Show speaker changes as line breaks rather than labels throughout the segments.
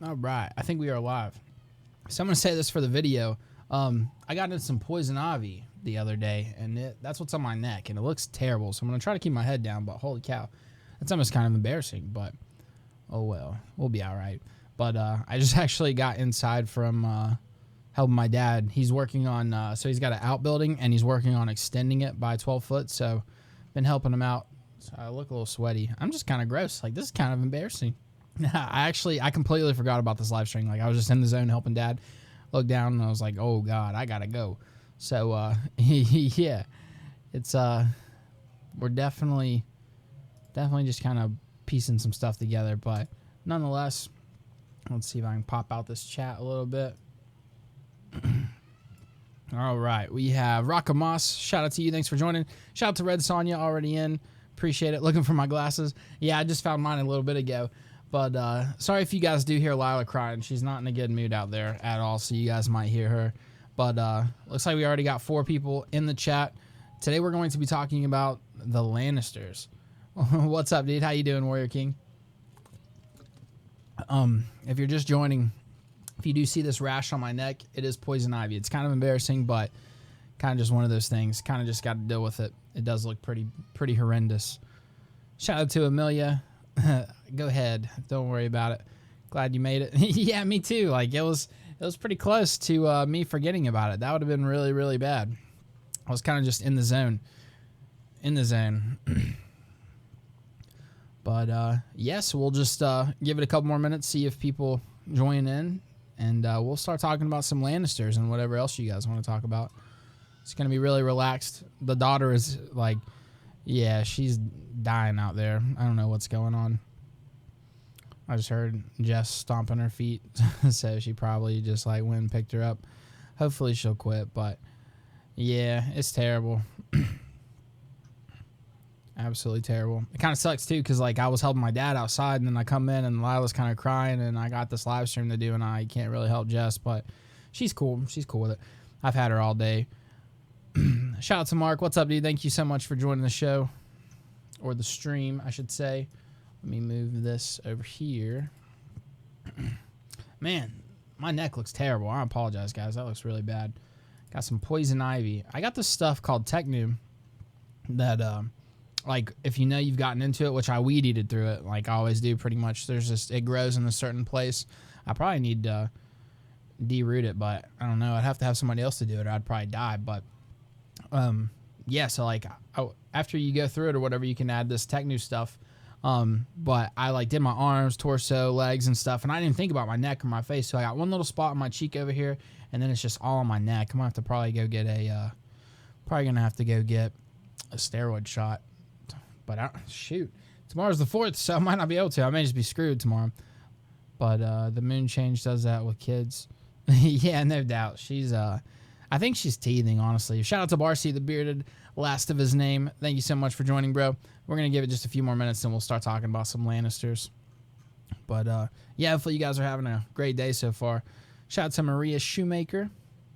All right, I think we are live. So I'm gonna say this for the video. I got into some poison ivy the other day, and that's what's on my neck, and it looks terrible. So I'm gonna try to keep my head down, but holy cow, that's almost kind of embarrassing. But oh well, we'll be all right. But I just actually got inside from helping my dad. He's working on, so he's got an outbuilding, and he's working on extending it by 12 foot. So been helping him out. So I look a little sweaty. I'm just kind of gross. Like, this is kind of embarrassing. I completely forgot about this live stream. Like, I was just in the zone helping dad. Looked down and I was like, oh God, I gotta go. So yeah, it's we're definitely just kind of piecing some stuff together, but nonetheless, let's see if I can pop out this chat a little bit. All right, we have Rockamoss. Shout out to you, thanks for joining. Shout out to Red Sonya, already in. Appreciate it. Looking for my glasses. Yeah, I just found mine a little bit ago. But sorry if you guys do hear Lila crying. She's not in a good mood out there at all, so you guys might hear her. But looks like we already got 4 people in the chat. Today we're going to be talking about the Lannisters. What's up, dude? How you doing, Warrior King? If you're just joining, if you do see this rash on my neck, it is poison ivy. It's kind of embarrassing, but kind of just one of those things. Kind of just got to deal with it. It does look pretty horrendous. Shout out to Amelia. Go ahead. Don't worry about it. Glad you made it. Yeah, me too. Like, it was pretty close to me forgetting about it. That would have been really, really bad. I was kind of just in the zone. But yes, we'll just give it a couple more minutes, see if people join in, and we'll start talking about some Lannisters and whatever else you guys want to talk about. It's going to be really relaxed. The daughter is like, yeah, she's dying out there. I don't know what's going on. I just heard Jess stomping her feet, so she probably just like went and picked her up. Hopefully she'll quit, but yeah, it's terrible. Absolutely terrible. It kind of sucks too, because like I was helping my dad outside, and then I come in and Lila's kind of crying, and I got this live stream to do, and I can't really help Jess, but she's cool. She's cool with it. I've had her all day. Shout out to Mark. What's up, dude? Thank you so much for joining the show, or the stream, I should say. Let me move this over here. Man, my neck looks terrible. I apologize, guys. That looks really bad. Got some poison ivy. I got this stuff called Technum that, like, if you know you've gotten into it, which I weed eated through it, like I always do pretty much. There's just, it grows in a certain place. I probably need to de-root it, but I don't know. I'd have to have somebody else to do it, or I'd probably die, but yeah, so like after you go through it or whatever, you can add this Technu stuff. But I like did my arms, torso, legs and stuff, and I didn't think about my neck or my face. So I got one little spot on my cheek over here, and then it's just all on my neck. I'm gonna have to probably go get a steroid shot. But shoot, tomorrow's the 4th, so I might not be able to. I may just be screwed tomorrow. But the moon change does that with kids. Yeah, no doubt. She's I think she's teething, honestly. Shout out to Barcy, the bearded last of his name. Thank you so much for joining, bro. We're going to give it just a few more minutes, and we'll start talking about some Lannisters. But, yeah, hopefully you guys are having a great day so far. Shout out to Maria Shoemaker.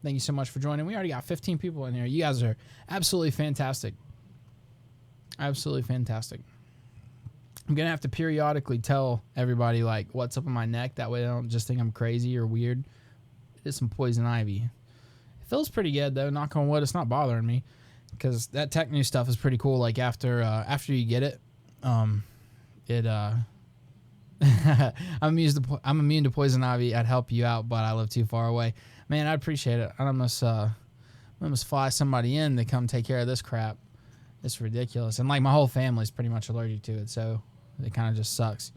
Thank you so much for joining. We already got 15 people in here. You guys are absolutely fantastic. Absolutely fantastic. I'm going to have to periodically tell everybody, like, what's up in my neck. That way they don't just think I'm crazy or weird. It is some poison ivy. It feels pretty good, though. Knock on wood, it's not bothering me, because that Technu stuff is pretty cool. Like, after you get it, I'm immune to poison ivy. I'd help you out, but I live too far away. Man, I'd appreciate it. I must fly somebody in to come take care of this crap. It's ridiculous. And, like, my whole family's pretty much allergic to it, so it kind of just sucks.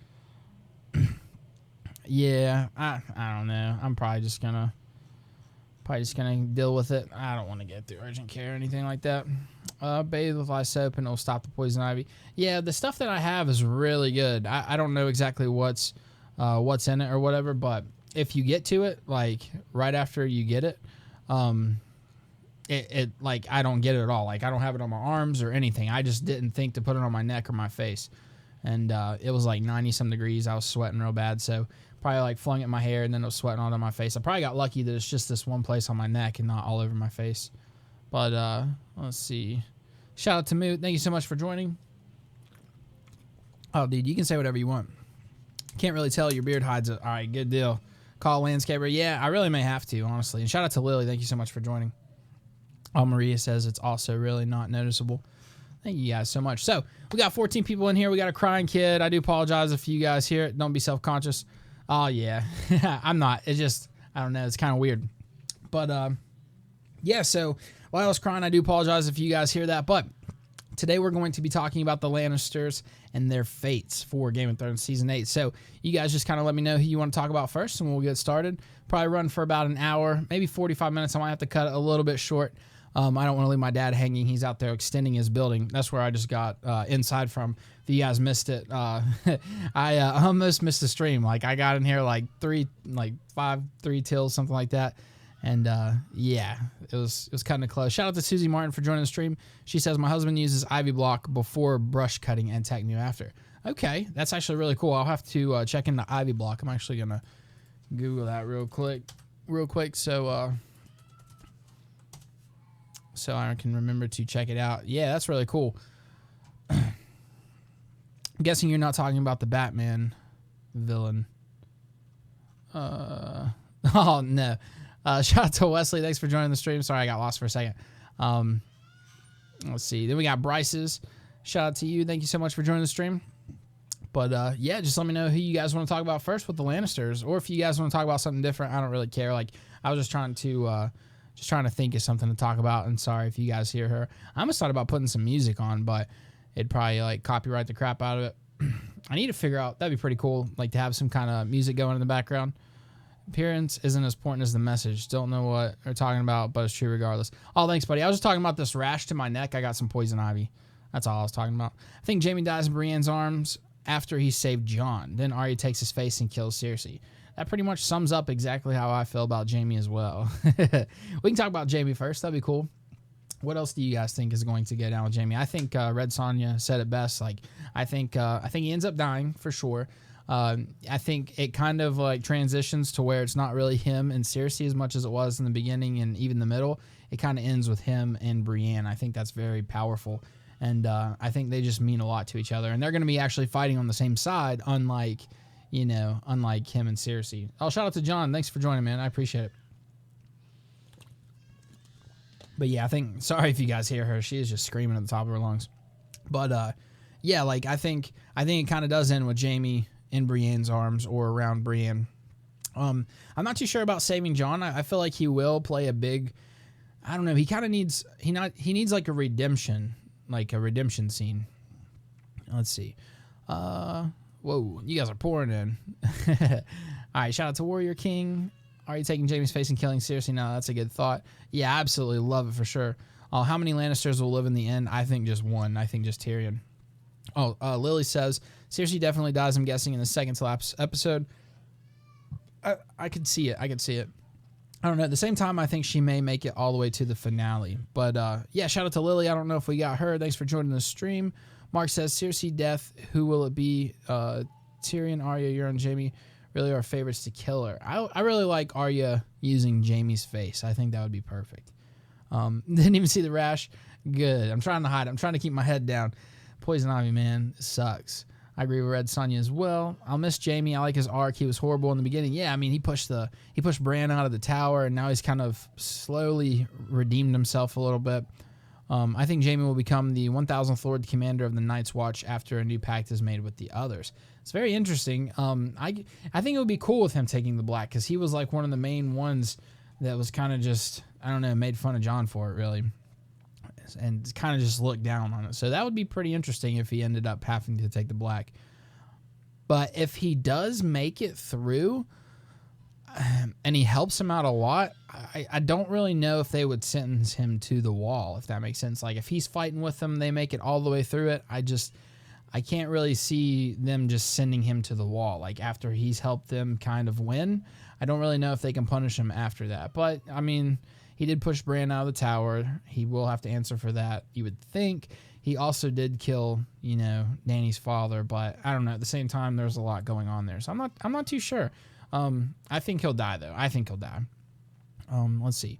Yeah, I don't know. I'm probably just gonna deal with it. I don't want to get through urgent care or anything like that. Bathe with lye soap and it'll stop the poison ivy. Yeah, the stuff that I have is really good. I don't know exactly what's in it or whatever, but if you get to it, like right after you get it, it like I don't get it at all. Like I don't have it on my arms or anything. I just didn't think to put it on my neck or my face. And it was like 90-some degrees. I was sweating real bad, so probably like flung it in my hair, and then it was sweating all on my face. I probably got lucky that it's just this one place on my neck and not all over my face. But let's see. Shout out to Moot. Thank you so much for joining. Oh, dude, you can say whatever you want. Can't really tell. Your beard hides it. All right, good deal. Call landscaper. Yeah, I really may have to, honestly. And shout out to Lily. Thank you so much for joining. Maria says it's also really not noticeable. Thank you guys so much. So we got 14 people in here. We got a crying kid. I do apologize if you guys hear it. Don't be self-conscious. Oh, yeah. I'm not. It's just, I don't know. It's kind of weird. But, yeah, so while I was crying, I do apologize if you guys hear that. But today we're going to be talking about the Lannisters and their fates for Game of Thrones Season 8. So you guys just kind of let me know who you want to talk about first, and we'll get started. Probably run for about an hour, maybe 45 minutes. I might have to cut it a little bit short. I don't want to leave my dad hanging. He's out there extending his building. That's where I just got inside from. If you guys missed it, I almost missed the stream. Like, I got in here like 3 tills, something like that. And yeah, it was kind of close. Shout out to Susie Martin for joining the stream. She says, my husband uses ivy block before brush cutting and techno after. Okay, that's actually really cool. I'll have to check into ivy block. I'm actually going to Google that real quick. So I can remember to check it out. Yeah, that's really cool. I'm guessing you're not talking about the Batman villain. Oh, no. Shout out to Wesley. Thanks for joining the stream. Sorry, I got lost for a second. Let's see. Then we got Bryce's. Shout out to you. Thank you so much for joining the stream. But, yeah, just let me know who you guys want to talk about first with the Lannisters. Or if you guys want to talk about something different, I don't really care. Like, I was just trying to think of something to talk about, and sorry if you guys hear her. I almost thought about putting some music on, but it'd probably, like, copyright the crap out of it. I need to figure out, that'd be pretty cool, like, to have some kind of music going in the background. Appearance isn't as important as the message. Don't know what they're talking about, but it's true regardless. Oh, thanks, buddy. I was just talking about this rash to my neck. I got some poison ivy. That's all I was talking about. I think Jaime dies in Brienne's arms after he saved Jon. Then Arya takes his face and kills Cersei. That pretty much sums up exactly how I feel about Jaime as well. We can talk about Jaime first. That'd be cool. What else do you guys think is going to go down with Jaime? I think Red Sonja said it best. Like, I think he ends up dying for sure. I think it kind of like transitions to where it's not really him and Cersei as much as it was in the beginning and even the middle. It kind of ends with him and Brienne. I think that's very powerful. And I think they just mean a lot to each other. And they're going to be actually fighting on the same side, unlike him and Cersei. Oh, shout out to John. Thanks for joining, man. I appreciate it. But yeah, sorry if you guys hear her. She is just screaming at the top of her lungs. But yeah, like I think it kind of does end with Jaime in Brienne's arms or around Brienne. I'm not too sure about saving Jon. I feel like he will play a big, I don't know. He kind of needs, he needs like a redemption scene. Let's see. Whoa, you guys are pouring in. All right, shout out to Warrior King. Are you taking Jaime's face and killing Cersei? No, that's a good thought. Yeah, I absolutely love it for sure. How many Lannisters will live in the end? I think just one. I think just Tyrion. Oh, Lily says, Cersei definitely dies, I'm guessing, in the second to last episode. I could see it. I don't know. At the same time, I think she may make it all the way to the finale. But, yeah, shout out to Lily. I don't know if we got her. Thanks for joining the stream. Mark says, Cersei death, who will it be? Tyrion, Arya, Euron, Jaime, really our favorites to kill her. I really like Arya using Jaime's face. I think that would be perfect. Didn't even see the rash. Good. I'm trying to hide. I'm trying to keep my head down. Poison Ivy, man, sucks. I agree with Red Sonja as well. I'll miss Jaime. I like his arc. He was horrible in the beginning. Yeah, I mean, he pushed Bran out of the tower, and now he's kind of slowly redeemed himself a little bit. I think Jaime will become the 1,000th Lord Commander of the Night's Watch after a new pact is made with the others. It's very interesting. I think it would be cool with him taking the black, because he was like one of the main ones that was kind of just, I don't know, made fun of Jon for it, really. And kind of just looked down on it. So that would be pretty interesting if he ended up having to take the black. But if he does make it through, and he helps him out a lot, I don't really know if they would sentence him to the wall, if that makes sense. Like, if he's fighting with them, they make it all the way through it, I can't really see them just sending him to the wall. Like, after he's helped them kind of win, I don't really know if they can punish him after that. But, I mean, he did push Bran out of the tower. He will have to answer for that, you would think. He also did kill, Dany's father, but I don't know. At the same time, there's a lot going on there. So I'm not too sure. I think he'll die, though. I think he'll die. Let's see.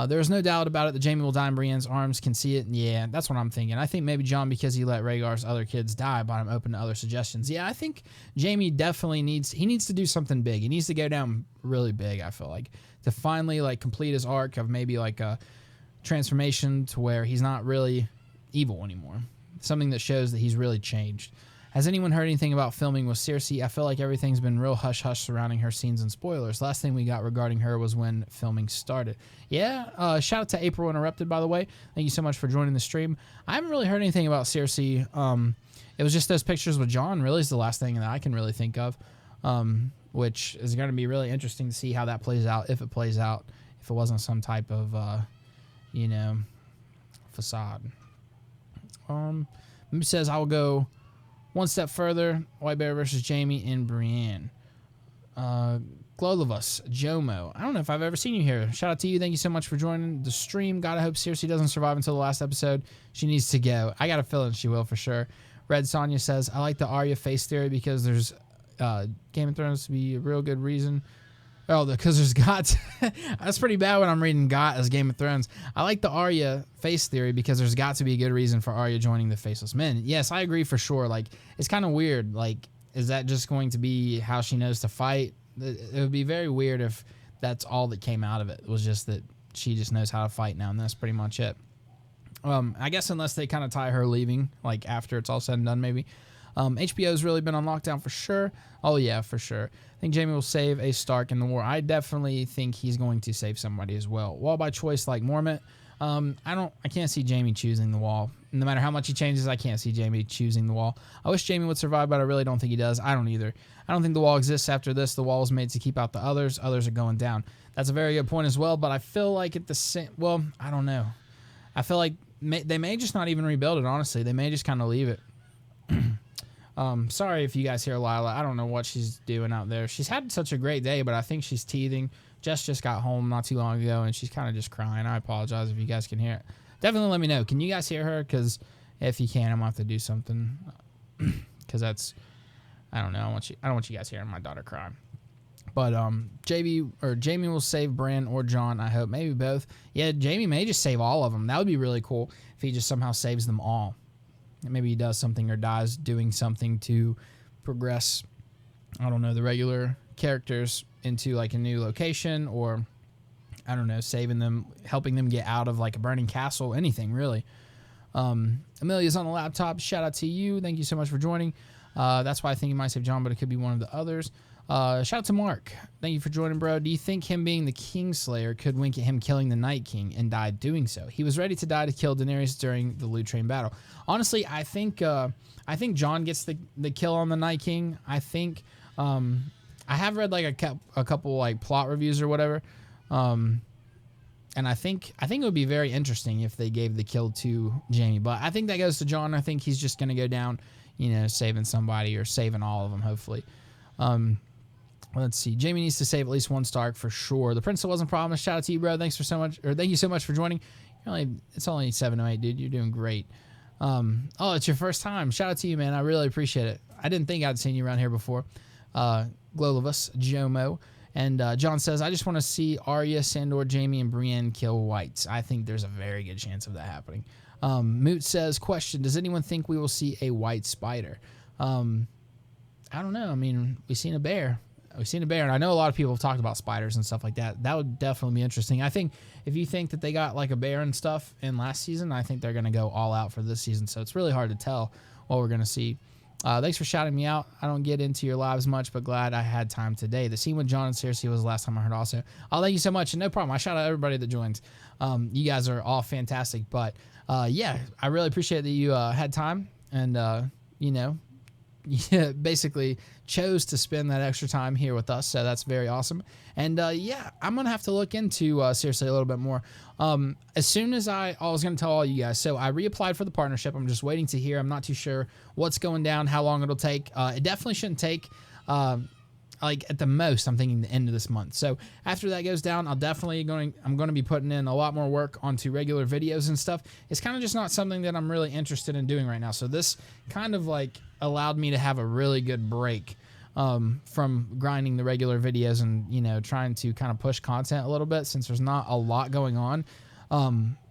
There's no doubt about it that Jaime will die in Brienne's arms. Can see it. Yeah, that's what I'm thinking. I think maybe Jon, because he let Rhaegar's other kids die, but I'm open to other suggestions. Yeah, I think Jaime definitely needs to do something big. He needs to go down really big, I feel like, to finally like complete his arc of maybe like a transformation to where he's not really evil anymore. Something that shows that he's really changed. Has anyone heard anything about filming with Cersei? I feel like everything's been real hush-hush surrounding her scenes and spoilers. Last thing we got regarding her was when filming started. Yeah, shout out to April Interrupted, by the way. Thank you so much for joining the stream. I haven't really heard anything about Cersei. It was just those pictures with Jon, really, is the last thing that I can really think of, which is going to be really interesting to see how that plays out, if it plays out, if it wasn't some type of, facade. It says, I will go one step further. White Bear versus Jaime and Brienne. Glolovus, Jomo. I don't know if I've ever seen you here. Shout out to you. Thank you so much for joining the stream. God, I hope Cersei doesn't survive until the last episode. She needs to go. I got a feeling she will for sure. Red Sonya says, I like the Arya face theory because there's Game of Thrones to be a real good reason. Oh, because there's got. That's pretty bad when I'm reading got as Game of Thrones. I like the Arya face theory because there's got to be a good reason for Arya joining the Faceless Men. Yes, I agree for sure. Like, it's kind of weird. Like, is that just going to be how she knows to fight? It would be very weird if that's all that came out of it. It was just that she just knows how to fight now, and that's pretty much it. I guess unless they kind of tie her leaving, like after it's all said and done, maybe. HBO's really been on lockdown for sure. Oh, yeah, for sure. I think Jaime will save a Stark in the war. I definitely think he's going to save somebody as well. Wall by choice like Mormont. I can't see Jaime choosing the Wall. No matter how much he changes, I can't see Jaime choosing the Wall. I wish Jaime would survive, but I really don't think he does. I don't either. I don't think the Wall exists after this. The Wall is made to keep out the others. Others are going down. That's a very good point as well, but I feel like at the same... Well, I don't know. I feel like they may just not even rebuild it, honestly. They may just kind of leave it. Sorry if you guys hear Lila. I don't know what she's doing out there. She's had such a great day, but I think she's teething. Jess just got home not too long ago, and she's kind of just crying. I apologize if you guys can hear it. Definitely let me know. Can you guys hear her? Because if you can, I'm going to have to do something. Because that's... I don't know. I don't want you guys hearing my daughter cry. But Jaime will save Bran or Jon, I hope. Maybe both. Yeah, Jaime may just save all of them. That would be really cool if he just somehow saves them all. Maybe he does something or dies doing something to progress, I don't know, the regular characters into like a new location, or I don't know, saving them, helping them get out of like a burning castle, anything really. Amelia's on the laptop. Shout out to you. Thank you so much for joining. That's why I think he might save Jon, but it could be one of the others. Shout out to Mark. Thank you for joining, bro. Do you think him being the Kingslayer could wink at him killing the Night King and die doing so? He was ready to die to kill Daenerys during the Loot Train battle. Honestly, I think Jon gets the kill on the Night King. I think I have read like a couple like plot reviews or whatever, and I think it would be very interesting if they gave the kill to Jaime. But I think that goes to Jon. I think he's just gonna go down, saving somebody or saving all of them, hopefully. Let's see. Jaime needs to save at least one Stark for sure. The Prince that wasn't promised. Shout out to you, bro. Thank you so much for joining. It's only 7:08, dude. You're doing great. Oh, it's your first time. Shout out to you, man. I really appreciate it. I didn't think I'd seen you around here before. Glolovus, Jomo, and John says, I just want to see Arya, Sandor, Jaime, and Brienne kill Whites. I think there's a very good chance of that happening. Moot says, question, does anyone think we will see a white spider? I don't know. I mean, we've seen a bear. And I know a lot of people have talked about spiders and stuff like that. That would definitely be interesting. I think if you think that they got like a bear and stuff in last season, I think they're going to go all out for this season. So it's really hard to tell what we're going to see. Thanks for shouting me out. I don't get into your lives much, but glad I had time today. The scene with Jon and Cersei was the last time I heard also. Oh, thank you so much. And no problem. I shout out everybody that joins. You guys are all fantastic. But yeah, I really appreciate that you had time and, basically chose to spend that extra time here with us, so that's very awesome. And yeah, I'm gonna have to look into Cersei a little bit more. As soon as I was gonna tell all you guys, so I reapplied for the partnership. I'm just waiting to hear. I'm not too sure what's going down, how long it'll take. It definitely shouldn't take like at the most, I'm thinking the end of this month. So after that goes down, I'm going to be putting in a lot more work onto regular videos and stuff. It's kind of just not something that I'm really interested in doing right now. So this kind of like allowed me to have a really good break from grinding the regular videos and, you know, trying to kind of push content a little bit since there's not a lot going on.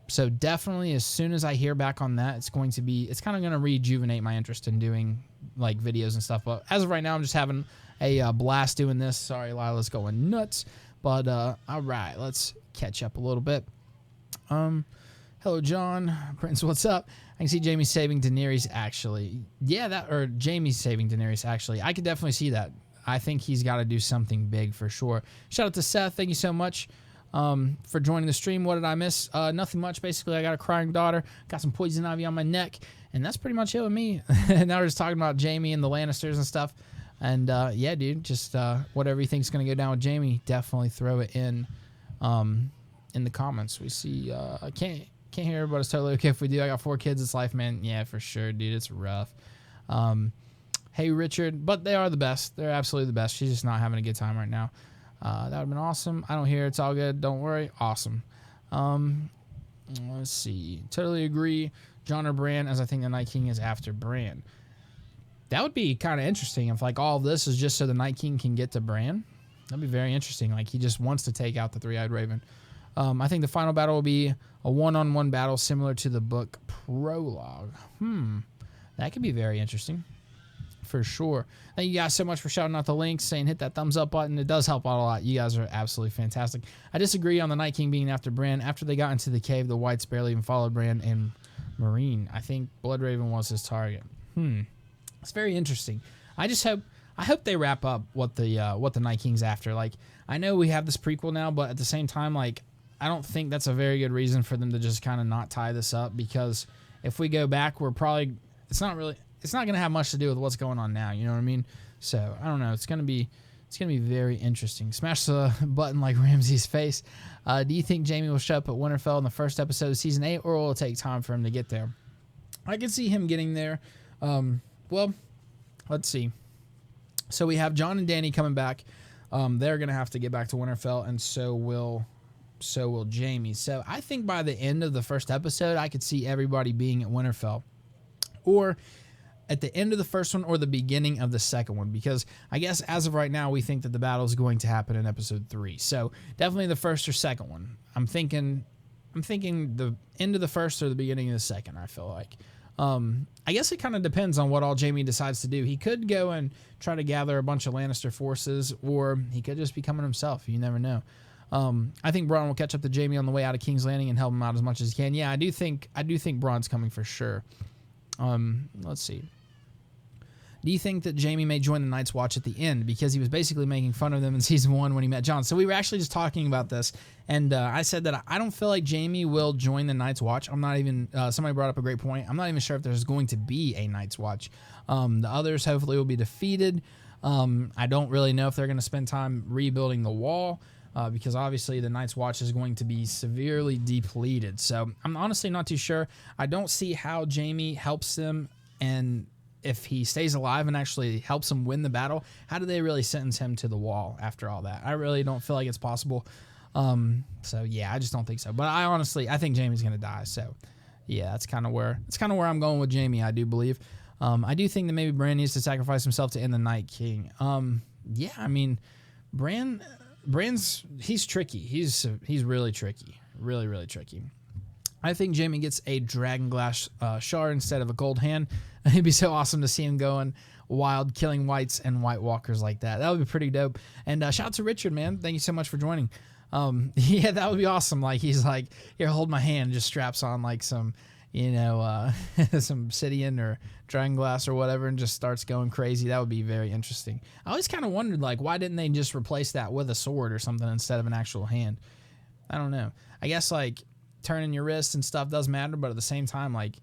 So definitely as soon as I hear back on that, it's kind of going to rejuvenate my interest in doing like videos and stuff. But as of right now, I'm just having a blast doing this. Sorry, Lila's going nuts. But all right, let's catch up a little bit. Hello, John. Prince, what's up? I can see Jaime saving Daenerys, actually. Yeah, or Jaime saving Daenerys, actually. I could definitely see that. I think he's got to do something big for sure. Shout out to Seth. Thank you so much for joining the stream. What did I miss? Nothing much. Basically, I got a crying daughter, got some poison ivy on my neck, and that's pretty much it with me. Now we're just talking about Jaime and the Lannisters and stuff. And yeah, dude, just whatever you think's going to go down with Jaime, definitely throw it in the comments. We see, I can't hear, but it's totally okay if we do. I got 4 kids. It's life, man. Yeah, for sure, dude. It's rough. Hey, Richard, but they are the best. They're absolutely the best. She's just not having a good time right now. That would have been awesome. I don't hear. It's all good. Don't worry. Awesome. Let's see. Totally agree. Jon or Bran, as I think the Night King is after Bran. That would be kind of interesting if like all of this is just so the Night King can get to Bran. That'd be very interesting. Like he just wants to take out the Three-Eyed Raven. I think the final battle will be a one-on-one battle similar to the book prologue. That could be very interesting. For sure. Thank you guys so much for shouting out the links, saying hit that thumbs up button. It does help out a lot. You guys are absolutely fantastic. I disagree on the Night King being after Bran. After they got into the cave, the Whites barely even followed Bran and Marine. I think Bloodraven was his target. It's very interesting. I hope they wrap up what the Night King's after. Like, I know we have this prequel now, but at the same time, like, I don't think that's a very good reason for them to just kind of not tie this up, because if we go back, it's not going to have much to do with what's going on now. You know what I mean? So I don't know. It's going to be very interesting. Smash the button like Ramsay's face. Do you think Jaime will show up at Winterfell in the first episode of season 8, or will it take time for him to get there? I can see him getting there. Well, let's see. So we have Jon and Dany coming back. They're going to have to get back to Winterfell, and so will Jaime. So I think by the end of the first episode, I could see everybody being at Winterfell, or at the end of the first one or the beginning of the second one, because I guess as of right now, we think that the battle is going to happen in episode 3. So definitely the first or second one. I'm thinking the end of the first or the beginning of the second, I feel like. I guess it kind of depends on what all Jaime decides to do. He could go and try to gather a bunch of Lannister forces, or he could just be coming himself. You never know. I think Bronn will catch up to Jaime on the way out of King's Landing and help him out as much as he can. Yeah, I do think Bronn's coming for sure. Let's see. Do you think that Jaime may join the Night's Watch at the end? Because he was basically making fun of them in season 1 when he met Jon. So we were actually just talking about this, and I said that I don't feel like Jaime will join the Night's Watch. I'm not even, somebody brought up a great point. I'm not even sure if there's going to be a Night's Watch. The others hopefully will be defeated. I don't really know if they're going to spend time rebuilding the wall, because obviously the Night's Watch is going to be severely depleted. So I'm honestly not too sure. I don't see how Jaime helps them, and if he stays alive and actually helps him win the battle, how do they really sentence him to the wall after all that? I really don't feel like it's possible. So yeah, I just don't think so. But I think Jaime's going to die. So yeah, that's kind of where I'm going with Jaime, I do believe. I do think that maybe Bran needs to sacrifice himself to end the Night King. Yeah, I mean, he's tricky. He's really tricky. Really, really tricky. I think Jaime gets a dragon glass shard instead of a gold hand. It'd be so awesome to see him going wild, killing whites and White Walkers like that. That would be pretty dope. And shout out to Richard, man. Thank you so much for joining. Yeah, that would be awesome. Like, he's like, here, hold my hand. Just straps on like some, some obsidian or dragon glass or whatever, and just starts going crazy. That would be very interesting. I always kind of wondered, like, why didn't they just replace that with a sword or something instead of an actual hand? I don't know. I guess, like, turning your wrists and stuff does matter, but at the same time, like,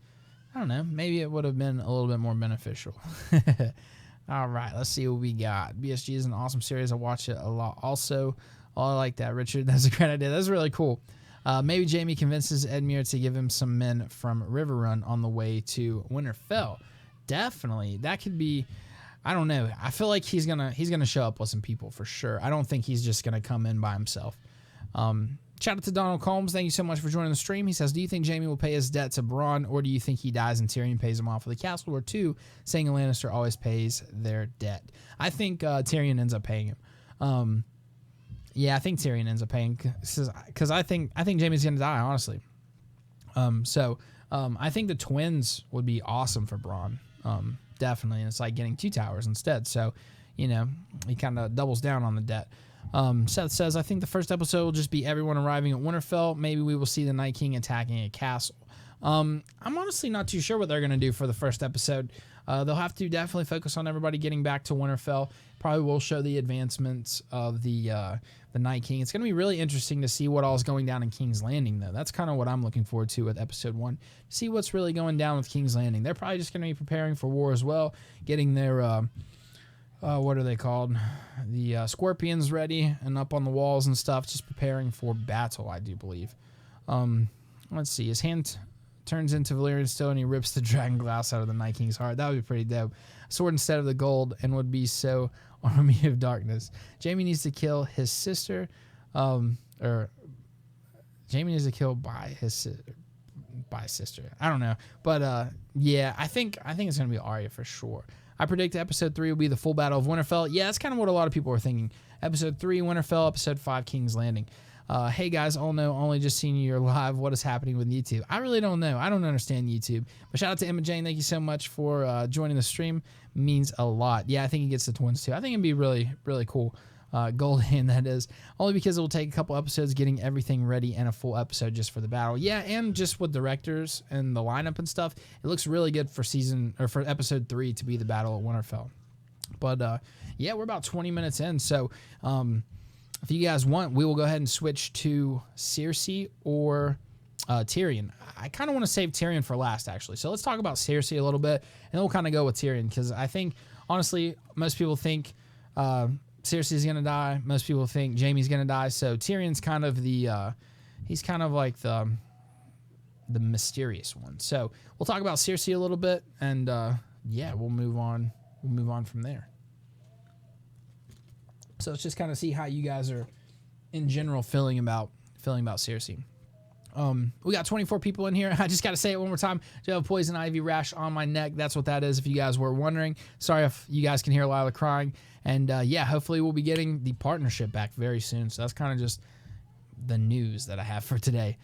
I don't know, maybe it would have been a little bit more beneficial. All right, let's see what we got. BSG is an awesome series. I watch it a lot. Also, I like that, Richard. That's a great idea. That's really cool. Maybe Jaime convinces Edmure to give him some men from Riverrun on the way to Winterfell. Definitely, that could be. I don't know. I feel like he's gonna show up with some people for sure. I don't think he's just gonna come in by himself. Shout out to Donald Combs. Thank you so much for joining the stream. He says, do you think Jaime will pay his debt to Bronn, or do you think he dies and Tyrion pays him off for the castle? Or two, saying a Lannister always pays their debt. I think Tyrion ends up paying him. Yeah, I think Tyrion ends up paying, because I think Jaime's going to die, honestly. I think the twins would be awesome for Bronn. Definitely. And it's like getting 2 towers instead. So, he kind of doubles down on the debt. Seth says, I think the first episode will just be everyone arriving at Winterfell. Maybe we will see the Night King attacking a castle. I'm honestly not too sure what they're going to do for the first episode. They'll have to definitely focus on everybody getting back to Winterfell. Probably will show the advancements of the Night King. It's going to be really interesting to see what all is going down in King's Landing, though. That's kind of what I'm looking forward to with episode 1. See what's really going down with King's Landing. They're probably just going to be preparing for war as well, getting their... what are they called? The scorpions ready and up on the walls and stuff, just preparing for battle, I do believe. Let's see. His hand turns into Valyrian stone and he rips the dragon glass out of the Night King's heart. That would be pretty dope. A sword instead of the gold and would be so army of darkness. Jaime needs to kill his sister. Jaime needs to kill by his sister. I don't know. But yeah, I think it's going to be Arya for sure. I predict episode 3 will be the full battle of Winterfell. Yeah, that's kind of what a lot of people are thinking. Episode 3, Winterfell. Episode 5, King's Landing. Hey guys, only just seeing you live. What is happening with YouTube? I really don't know. I don't understand YouTube. But shout out to Emma Jane. Thank you so much for joining the stream. Means a lot. Yeah, I think he gets the twins too. I think it'd be really, really cool. Gold hand, that is. Only because it will take a couple episodes getting everything ready and a full episode just for the battle. Yeah, and just with directors and the lineup and stuff, it looks really good for for episode 3 to be the battle at Winterfell. But yeah, we're about 20 minutes in. So if you guys want, we will go ahead and switch to Cersei or Tyrion. I kind of want to save Tyrion for last, actually. So let's talk about Cersei a little bit, and then we'll kind of go with Tyrion, because I think, honestly, most people think Cersei's going to die. Most people think Jaime's going to die. So Tyrion's kind of he's kind of like the mysterious one. So we'll talk about Cersei a little bit, and yeah, we'll move on. We'll move on from there. So let's just kind of see how you guys are, in general, feeling about Cersei. We got 24 people in here. I just got to say it one more time. I do have a poison ivy rash on my neck. That's what that is, if you guys were wondering. Sorry if you guys can hear Lila crying. And yeah, hopefully we'll be getting the partnership back very soon. So that's kind of just the news that I have for today.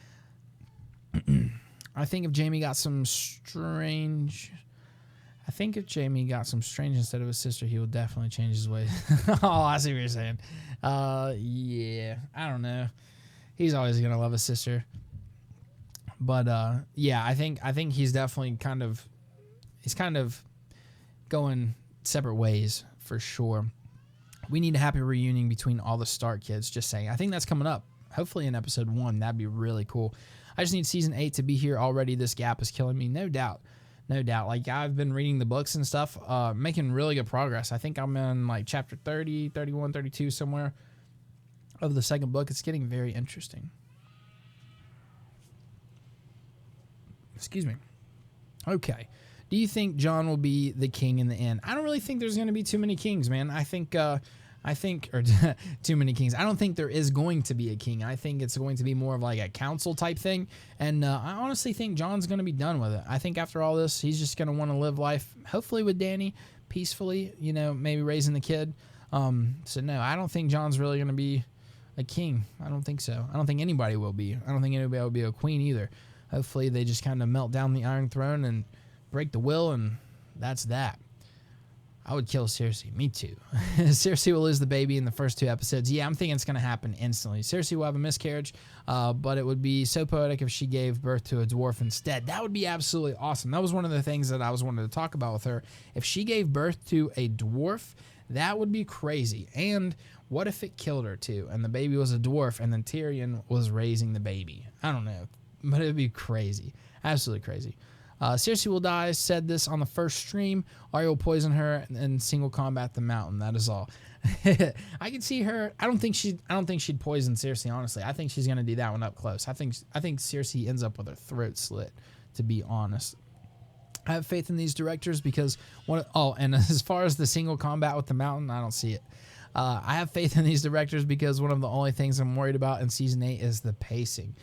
I think if Jaime got some strange instead of his sister, he will definitely change his ways. Oh, I see what you're saying. Yeah, I don't know. He's always going to love his sister. But yeah, I think he's definitely kind of going separate ways for sure. We need a happy reunion between all the Stark kids, just saying. I think that's coming up, hopefully in episode 1. That'd be really cool. I just need season 8 to be here already. This gap is killing me, no doubt. Like, I've been reading the books and stuff, making really good progress. I think I'm in like chapter 30, 31, 32 somewhere of the second book. It's getting very interesting. Excuse me. Okay. Do you think Jon will be the king in the end? I don't really think there's going to be too many kings, man. I think too many kings. I don't think there is going to be a king. I think it's going to be more of like a council type thing. And I honestly think Jon's going to be done with it. I think after all this, he's just going to want to live life, hopefully with Dany, peacefully, maybe raising the kid. So no, I don't think Jon's really going to be a king. I don't think so. I don't think anybody will be. I don't think anybody will be a queen either. Hopefully they just kind of melt down the Iron Throne and break the will, and that's that. I would kill Cersei. Me too. Cersei will lose the baby in the first 2 episodes. Yeah, I'm thinking it's going to happen instantly. Cersei will have a miscarriage, but it would be so poetic if she gave birth to a dwarf instead. That would be absolutely awesome. That was one of the things that I was wanting to talk about with her. If she gave birth to a dwarf, that would be crazy. And what if it killed her too, and the baby was a dwarf, and then Tyrion was raising the baby? I don't know, but it would be crazy. Absolutely crazy. Cersei will die. Said this on the first stream. Arya will poison her and single combat the mountain. That is all. I can see her. I don't think she'd poison Cersei. Honestly, I think she's gonna do that one up close. I think Cersei ends up with her throat slit. To be honest, I have faith in these directors because and as far as the single combat with the mountain, I don't see it. I have faith in these directors because one of the only things I'm worried about in season 8 is the pacing.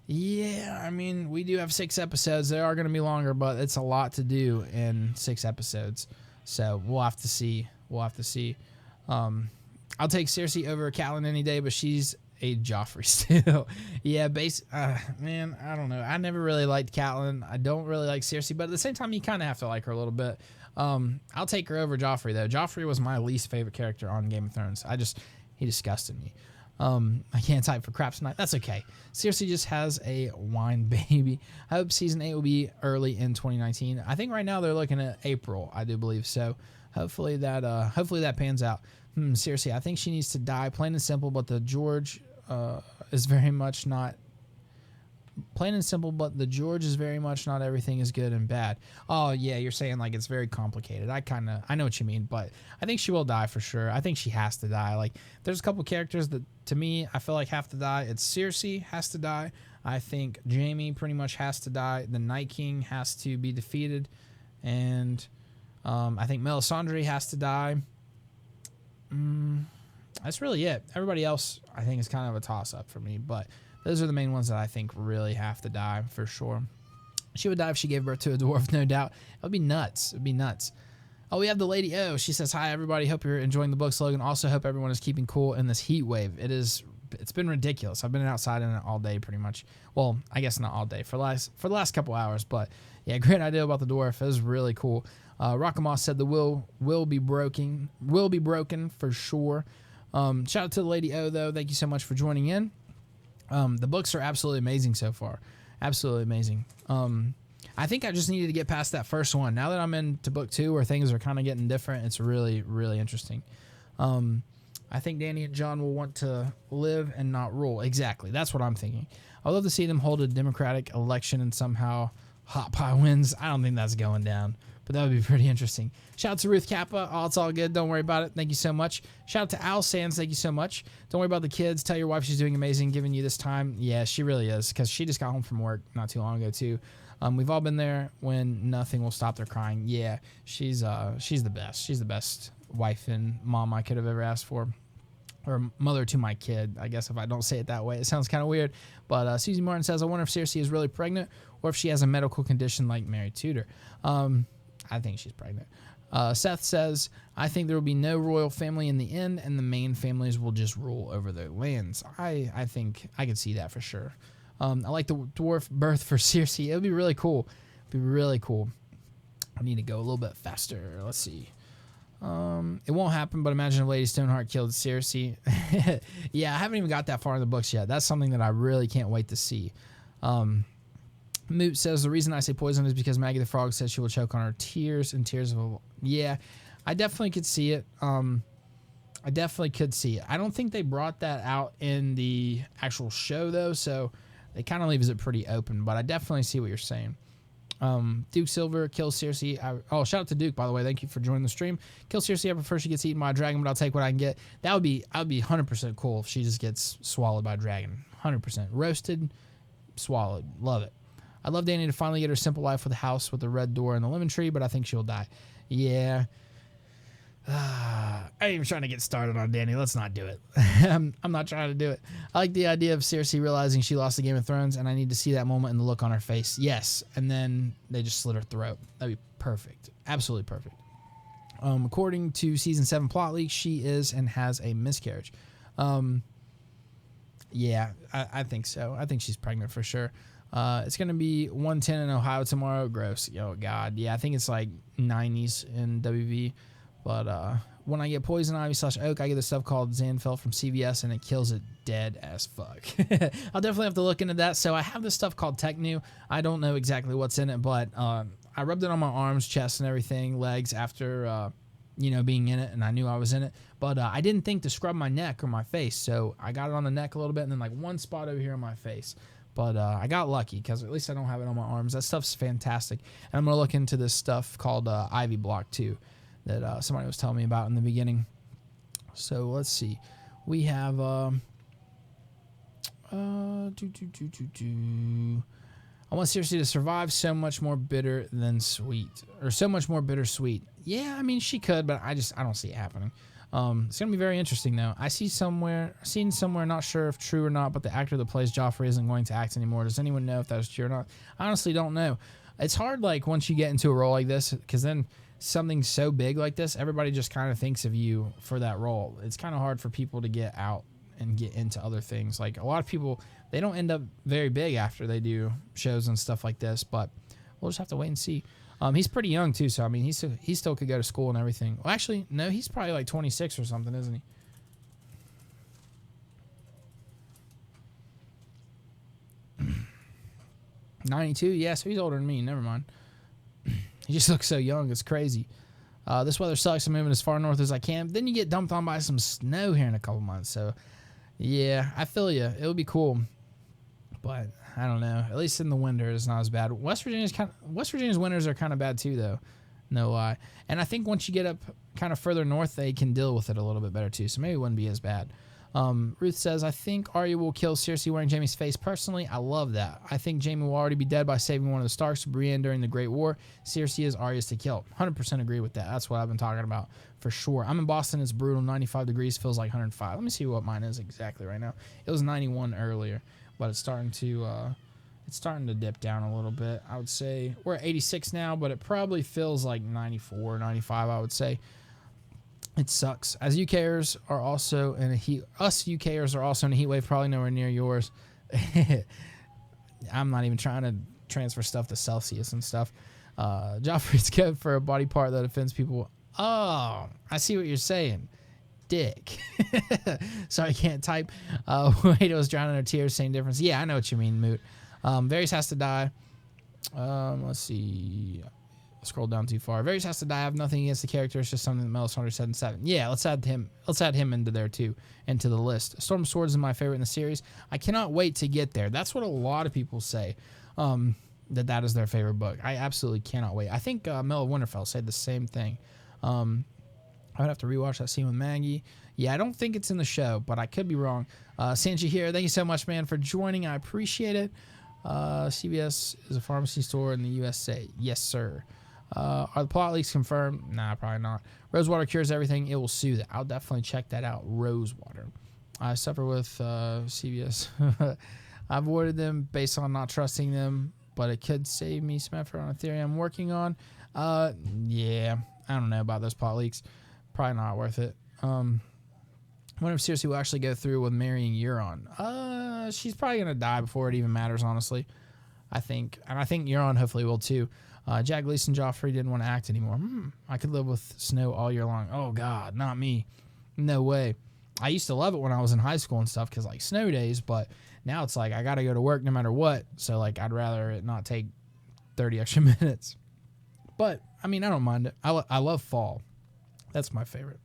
Yeah, I mean, we do have 6 episodes. They are going to be longer, but it's a lot to do in 6 episodes. So we'll have to see. I'll take Cersei over Catelyn any day, but she's a Joffrey still. Yeah, man, I don't know. I never really liked Catelyn. I don't really like Cersei, but at the same time, you kind of have to like her a little bit. I'll take her over Joffrey, though. Joffrey was my least favorite character on Game of Thrones. He disgusted me. I can't type for crap tonight. That's okay. Cersei just has a wine baby. I hope season 8 will be early in 2019. I think right now they're looking at April, I do believe. So hopefully that pans out. Cersei, I think she needs to die, plain and simple, but the George is very much not plain and simple, but the George is very much not everything is good and bad. Oh yeah, you're saying like it's very complicated. I know what you mean, but I think she will die for sure. I think she has to die. Like there's a couple characters that to me I feel like have to die. It's Cersei has to die. I think Jaime pretty much has to die. The Night King has to be defeated, and I think Melisandre has to die. That's really it. Everybody else I think is kind of a toss up for me, but those are the main ones that I think really have to die for sure. She would die if she gave birth to a dwarf, no doubt. It would be nuts. It'd be nuts. Oh, we have the Lady O. She says, hi, everybody. Hope you're enjoying the book slogan. Also, hope everyone is keeping cool in this heat wave. It's been ridiculous. I've been outside in it all day pretty much. Well, I guess not all day. For the last couple hours. But, yeah, great idea about the dwarf. It was really cool. Rockamoss said the will be broken for sure. Shout out to the Lady O, though. Thank you so much for joining in. The books are absolutely amazing so far. Absolutely amazing. I think I just needed to get past that first one. Now that I'm into book 2 where things are kind of getting different, it's really, really interesting. I think Dany and Jon will want to live and not rule. Exactly. That's what I'm thinking. I'd love to see them hold a democratic election and somehow Hot Pie wins. I don't think that's going down, but that would be pretty interesting. Shout out to Ruth Kappa. Oh, it's all good. Don't worry about it. Thank you so much. Shout out to Al Sands. Thank you so much. Don't worry about the kids. Tell your wife she's doing amazing, giving you this time. Yeah, she really is, because she just got home from work not too long ago, too. We've all been there when nothing will stop their crying. Yeah, she's the best. She's the best wife and mom I could have ever asked for. Or mother to my kid, I guess, if I don't say it that way. It sounds kind of weird. But Susie Martin says, I wonder if Cersei is really pregnant or if she has a medical condition like Mary Tudor. I think she's pregnant. Seth says, I think there will be no royal family in the end, and the main families will just rule over their lands. I think I could see that for sure. I like the dwarf birth for Cersei. It would be really cool. It'd be really cool. I need to go a little bit faster. Let's see. It won't happen, but imagine if Lady Stoneheart killed Cersei. Yeah, I haven't even got that far in the books yet. That's something that I really can't wait to see. Moot says, the reason I say poison is because Maggie the Frog says she will choke on her tears and tears of... Yeah, I definitely could see it. I definitely could see it. I don't think they brought that out in the actual show, though, so they kind of leaves it pretty open, but I definitely see what you're saying. Duke Silver kills Cersei. Shout out to Duke, by the way. Thank you for joining the stream. Kill Cersei. I prefer she gets eaten by a dragon, but I'll take what I can get. I'd be 100% cool if she just gets swallowed by a dragon. 100%. Roasted, swallowed. Love it. I'd love Dany to finally get her simple life with a house with the red door and the lemon tree, but I think she'll die. Yeah. I ain't even trying to get started on Dany. Let's not do it. I'm not trying to do it. I like the idea of Cersei realizing she lost the Game of Thrones, and I need to see that moment and the look on her face. Yes. And then they just slit her throat. That'd be perfect. Absolutely perfect. According to season 7 plot leak, she is and has a miscarriage. Yeah, I think so. I think she's pregnant for sure. It's going to be 110 in Ohio tomorrow. Gross. Oh, God. Yeah, I think it's like 90s in WV. But when I get poison ivy /oak, I get this stuff called Zanfel from CVS, and it kills it dead as fuck. I'll definitely have to look into that. So I have this stuff called Technu. I don't know exactly what's in it, but I rubbed it on my arms, chest, and everything, legs after, being in it, and I knew I was in it. But I didn't think to scrub my neck or my face, so I got it on the neck a little bit, and then like one spot over here on my face. But I got lucky because at least I don't have it on my arms. That stuff's fantastic. And I'm going to look into this stuff called Ivy Block too that somebody was telling me about in the beginning. So let's see. We have... I want Cersei to survive. So much more bitter than sweet. Or so much more bittersweet. Yeah, I mean, she could, but I don't see it happening. It's gonna be very interesting though. Seen somewhere, not sure if true or not, but the actor that plays Joffrey isn't going to act anymore. Does anyone know if that is true or not? I honestly don't know. It's hard, like, once you get into a role like this, because then something so big like this, everybody just kind of thinks of you for that role. It's kind of hard for people to get out and get into other things. Like, a lot of people, they don't end up very big after they do shows and stuff like this, but we'll just have to wait and see. He's pretty young too, so I mean, he still could go to school and everything. Well, actually, no, he's probably like 26 or something, isn't he? 92, yeah, so he's older than me. Never mind. He just looks so young. It's crazy. This weather sucks. I'm moving as far north as I can. Then you get dumped on by some snow here in a couple months. So, yeah, I feel you. It would be cool, but I don't know. At least in the winter, it's not as bad. West Virginia's winters are kind of bad too, though. No lie. And I think once you get up kind of further north, they can deal with it a little bit better too. So maybe it wouldn't be as bad. Ruth says, I think Arya will kill Cersei wearing Jaime's face. Personally, I love that. I think Jaime will already be dead by saving one of the Starks, Brienne, during the Great War. Cersei is Arya's to kill. 100% agree with that. That's what I've been talking about for sure. I'm in Boston. It's brutal. 95 degrees feels like 105. Let me see what mine is exactly right now. It was 91 earlier, but it's starting to dip down a little bit. I would say we're at 86 now, but it probably feels like 94, 95, I would say. It sucks. As UKers are also in a heat, us UKers are also in a heat wave, probably nowhere near yours. I'm not even trying to transfer stuff to Celsius and stuff. Joffrey's good for a body part that offends people. Oh, I see what you're saying. Dick. Sorry, I can't type. Wait, was drowning in her tears, same difference. Yeah, I know what you mean, Moot. Varys has to die. Let's see. Scroll down too far. Varys has to die. I have nothing against the character. It's just something that Melisandre said in 7. Yeah, let's add him. Let's add him into there too, into the list. Storm of Swords is my favorite in the series. I cannot wait to get there. That's what a lot of people say. That is their favorite book. I absolutely cannot wait. I think Mel of Winterfell said the same thing. I would have to rewatch that scene with Maggie. Yeah, I don't think it's in the show, but I could be wrong. Sanji here. Thank you so much, man, for joining. I appreciate it. CVS is a pharmacy store in the USA. Yes, sir. Are the plot leaks confirmed? Nah, probably not. Rosewater cures everything. It will soothe it. I'll definitely check that out. Rosewater. I suffer with CVS. I avoided them based on not trusting them, but it could save me some effort on a theory I'm working on. Yeah, I don't know about those plot leaks. Probably not worth it. I wonder if Cersei will actually go through with marrying Euron. She's probably going to die before it even matters, honestly. I think. And I think Euron hopefully will too. Jack Gleason Joffrey didn't want to act anymore. I could live with snow all year long. Oh, God, not me. No way. I used to love it when I was in high school and stuff because, like, snow days, but now it's like I got to go to work no matter what. So, like, I'd rather it not take 30 extra minutes. But, I mean, I don't mind it. I love fall. That's my favorite.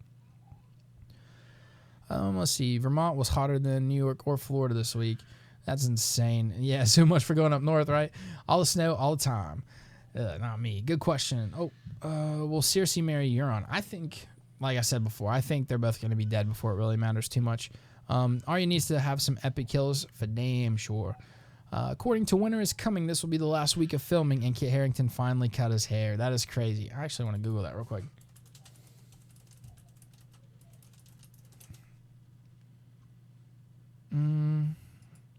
Let's see. Vermont was hotter than New York or Florida this week. That's insane. Yeah, so much for going up north, right? All the snow, all the time. Not me. Good question. Will Cersei marry Euron? I think, like I said before, I think they're both going to be dead before it really matters too much. Arya needs to have some epic kills for damn sure. According to Winter is Coming, this will be the last week of filming, and Kit Harington finally cut his hair. That is crazy. I actually want to Google that real quick.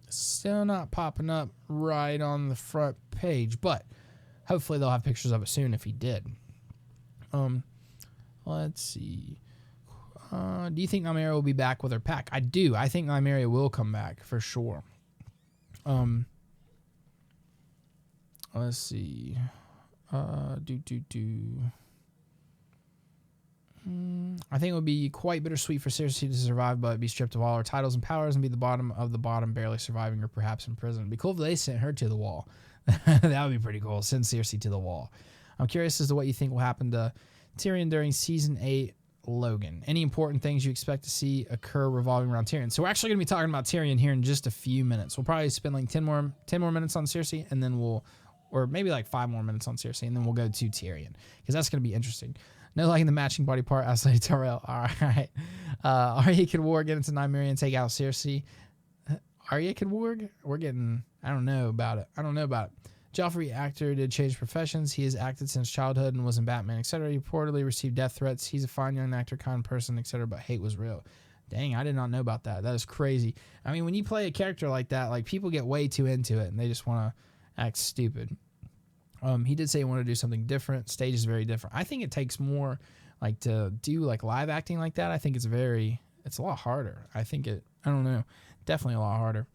Still not popping up right on the front page, but hopefully they'll have pictures of it soon if he did. Let's see. Do you think Nymeria will be back with her pack? I do. I think Nymeria will come back for sure. Let's see. I think it would be quite bittersweet for Cersei to survive, but be stripped of all her titles and powers and be the bottom of the bottom, barely surviving or perhaps in prison. It'd be cool if they sent her to the wall. That would be pretty cool. Send Cersei to the wall. I'm curious as to what you think will happen to Tyrion during Season 8 Logan. Any important things you expect to see occur revolving around Tyrion? So we're actually going to be talking about Tyrion here in just a few minutes. We'll probably spend like 10 more minutes on Cersei, and then or maybe like 5 more minutes on Cersei, and then we'll go to Tyrion, because that's going to be interesting. No liking the matching body part, asked Lady Tyrell. All right. Arya could warg, get into Nymeria and take out Cersei. Arya could warg? We're getting, I don't know about it. Joffrey actor did change professions. He has acted since childhood and was in Batman, etc. He reportedly received death threats. He's a fine young actor, kind person, etc. But hate was real. Dang, I did not know about that. That is crazy. I mean, when you play a character like that, like people get way too into it and they just want to act stupid. He did say he wanted to do something different. Stage is very different. I think it takes more like to do like live acting like that. I think it's a lot harder. I don't know, definitely a lot harder.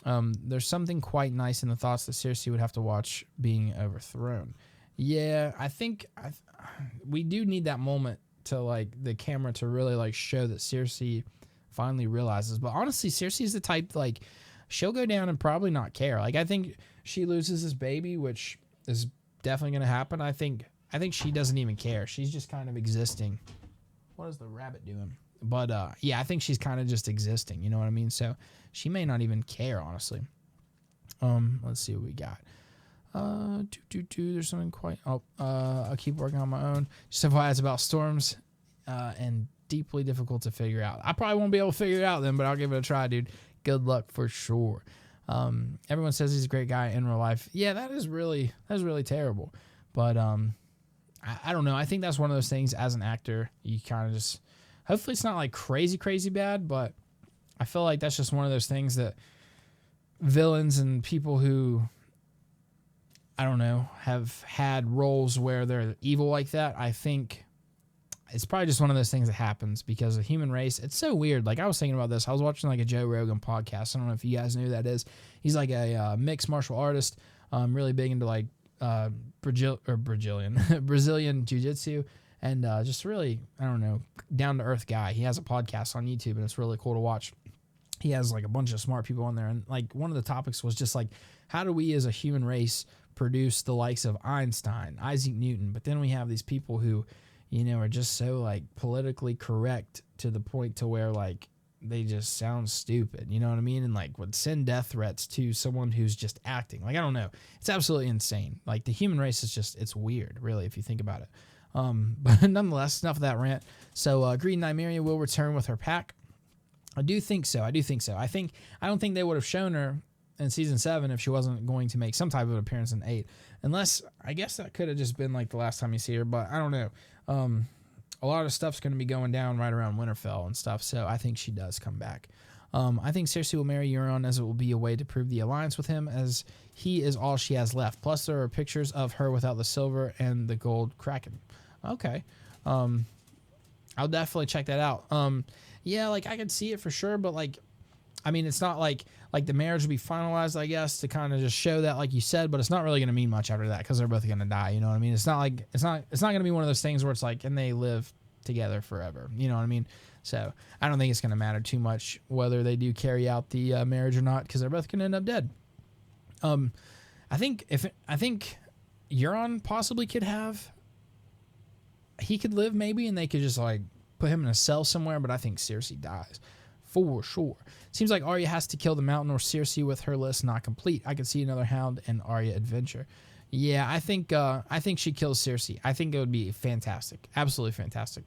There's something quite nice in the thoughts that Cersei would have to watch being overthrown. Yeah, I think we do need that moment to like the camera to really like show that Cersei finally realizes. But honestly, Cersei is the type like she'll go down and probably not care. Like I think she loses this baby, which is definitely going to happen. I think she doesn't even care. She's just kind of existing. What is the rabbit doing? But yeah, I think she's kind of just existing. You know what I mean? So she may not even care, honestly. Let's see what we got. There's something quite. I'll keep working on my own. Just FYI, it's about storms, and deeply difficult to figure out. I probably won't be able to figure it out then, but I'll give it a try, dude. Good luck for sure. Everyone says he's a great guy in real life. Yeah, that is really terrible. But I don't know. I think that's one of those things as an actor, you kind of just. Hopefully it's not like crazy bad, but I feel like that's just one of those things that villains and people who, I don't know, have had roles where they're evil like that, I think it's probably just one of those things that happens because the human race, it's so weird. Like I was thinking about this. I was watching like a Joe Rogan podcast. I don't know if you guys knew who that is. He's like a mixed martial artist, really big into like Brazilian jiu-jitsu. And just really, I don't know, down-to-earth guy. He has a podcast on YouTube, and it's really cool to watch. He has, like, a bunch of smart people on there. And, like, one of the topics was just, like, how do we as a human race produce the likes of Einstein, Isaac Newton? But then we have these people who, you know, are just so, like, politically correct to the point to where, like, they just sound stupid. You know what I mean? And, like, would send death threats to someone who's just acting. Like, I don't know. It's absolutely insane. Like, the human race is just, it's weird, really, if you think about it. But nonetheless, enough of that rant. So Green Nymeria will return with her pack. I do think so. I don't think they would have shown her in season 7 if she wasn't going to make some type of appearance in 8. Unless, I guess that could have just been like the last time you see her, but I don't know. A lot of stuff's going to be going down right around Winterfell and stuff, so I think she does come back. I think Cersei will marry Euron as it will be a way to prove the alliance with him as he is all she has left. Plus, there are pictures of her without the silver and the gold kraken. Okay. I'll definitely check that out. Yeah, like I could see it for sure, but like, I mean, it's not like the marriage will be finalized, I guess, to kind of just show that, like you said, but it's not really going to mean much after that because they're both going to die. You know what I mean? It's not going to be one of those things where it's like, and they live together forever. You know what I mean? So I don't think it's going to matter too much whether they do carry out the marriage or not because they're both going to end up dead. I think Euron possibly could have. He could live maybe, and they could just like put him in a cell somewhere. But I think Cersei dies for sure. Seems like Arya has to kill the Mountain or Cersei with her list not complete. I could see another Hound and Arya adventure. Yeah, I think she kills Cersei. I think it would be fantastic, absolutely fantastic.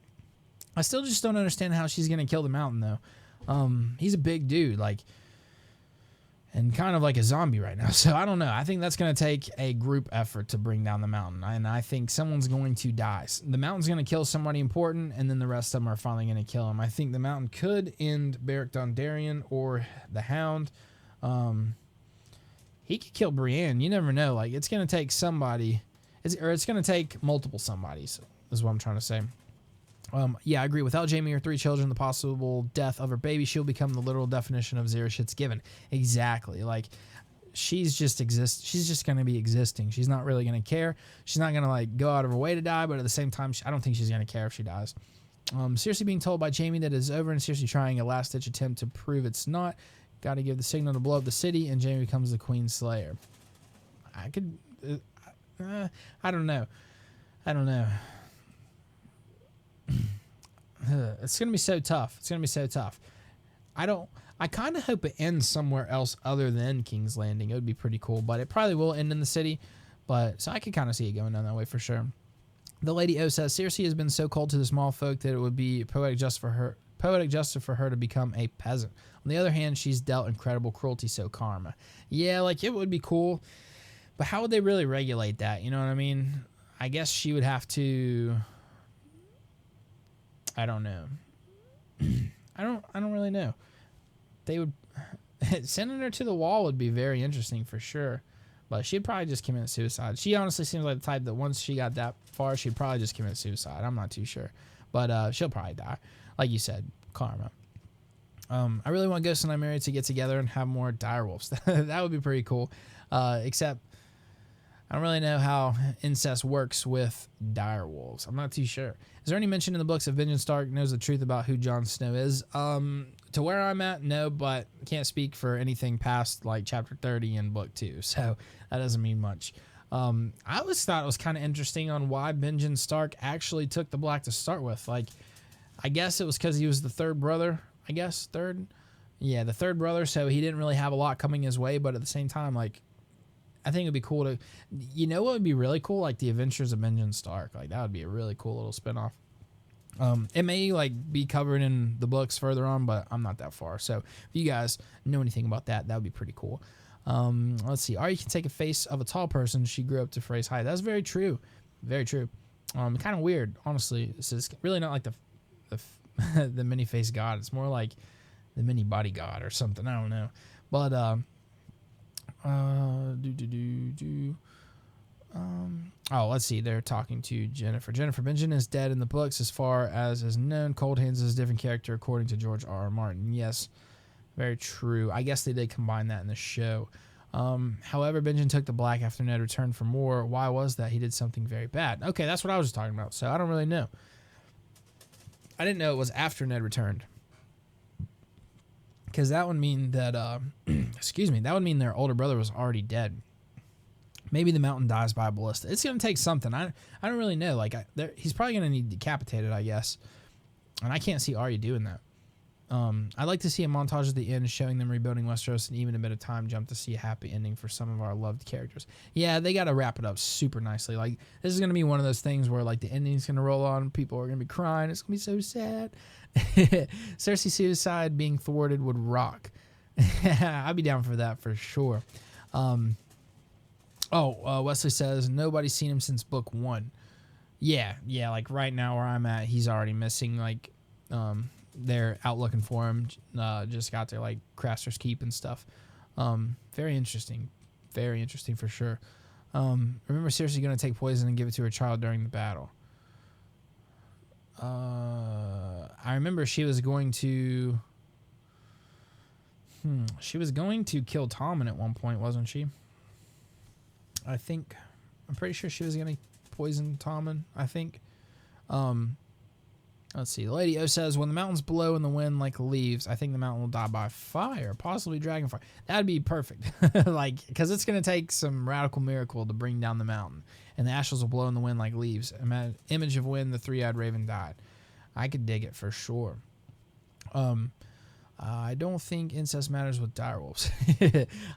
I still just don't understand how she's gonna kill the Mountain though. He's a big dude, like, and kind of like a zombie right now. So I don't know. I think that's gonna take a group effort to bring down the Mountain, and I think someone's going to die. The Mountain's gonna kill somebody important, and then the rest of them are finally gonna kill him. I think the Mountain could end Beric Dondarrion or the Hound. He could kill Brienne. You never know. Like, it's gonna take somebody, it's gonna take multiple somebodies. Is what I'm trying to say. Yeah, I agree. Without Jaime or 3 children, the possible death of her baby, she'll become the literal definition of zero shits given. Exactly. Like, she's just going to be existing. She's not really going to care. She's not going to, like, go out of her way to die, but at the same time, I don't think she's going to care if she dies. Cersei being told by Jaime that it is over, and Cersei trying a last-ditch attempt to prove it's not. Got to give the signal to blow up the city, and Jaime becomes the Queen Slayer. I could... I don't know. It's going to be so tough. I kind of hope it ends somewhere else other than King's Landing. It would be pretty cool, but it probably will end in the city. So I could kind of see it going down that way for sure. The Lady O says, Cersei has been so cold to the small folk that it would be poetic justice for her to become a peasant. On the other hand, she's dealt incredible cruelty, so karma. Yeah, like, it would be cool. But how would they really regulate that? You know what I mean? I guess she would have to. I don't know. I don't really know. They would sending her to the wall would be very interesting for sure. But she'd probably just commit suicide. She honestly seems like the type that once she got that far, she'd probably just commit suicide. I'm not too sure. But she'll probably die. Like you said, karma. I really want Ghost and I Married to get together and have more direwolves. That would be pretty cool. Except I don't really know how incest works with direwolves. I'm not too sure. Is there any mention in the books of Benjen Stark knows the truth about who Jon Snow is? To where I'm at, no, but can't speak for anything past like chapter 30 in book 2. So that doesn't mean much. I always thought it was kind of interesting on why Benjen Stark actually took the black to start with. Like, I guess it was because he was the third brother. I guess third. Yeah, the third brother. So he didn't really have a lot coming his way, but at the same time, like, I think it'd be cool to, you know, what would be really cool? Like the Adventures of Benjen Stark. Like that would be a really cool little spinoff. It may like be covered in the books further on, but I'm not that far. So if you guys know anything about that, that would be pretty cool. Let's see. Arya can take a face of a tall person she grew up to phrase height. That's very true. Very true. Kind of weird, honestly. This is really not like the the mini face god. It's more like the mini body god or something. I don't know. But oh, let's see. They're talking to Jennifer. Jennifer Benjen is dead in the books as far as is known. Cold Hands is a different character according to George R. R. Martin. Yes, very true. I guess they did combine that in the show. However, Benjen took the black after Ned returned for more. Why was that? He did something very bad. Okay, that's what I was just talking about. So I don't really know. I didn't know it was after Ned returned. Because that would mean that, excuse me, that would mean their older brother was already dead. Maybe the mountain dies by a ballista. It's going to take something. I don't really know. Like, he's probably going to need decapitated, I guess. And I can't see Arya doing that. I'd like to see a montage at the end showing them rebuilding Westeros and even a bit of time jump to see a happy ending for some of our loved characters. Yeah, they got to wrap it up super nicely. Like, this is going to be one of those things where, like, the ending's going to roll on. People are going to be crying. It's going to be so sad. Cersei suicide being thwarted would rock. I'd be down for that for sure. Wesley says, nobody's seen him since book 1. Yeah, like right now where I'm at, he's already missing, like, they're out looking for him. Just got there, like, Craster's Keep and stuff. Very interesting for sure. Remember Cersei going to take poison and give it to her child during the battle? I remember she was going to... She was going to kill Tommen at one point, wasn't she? I'm pretty sure she was going to poison Tommen, I think. Let's see. Lady O says, when the mountains blow in the wind like leaves, I think the mountain will die by fire, possibly dragonfire. That'd be perfect. Like, because it's going to take some radical miracle to bring down the mountain. And the ashes will blow in the wind like leaves. Image of when the three-eyed raven died. I could dig it for sure. I don't think incest matters with direwolves.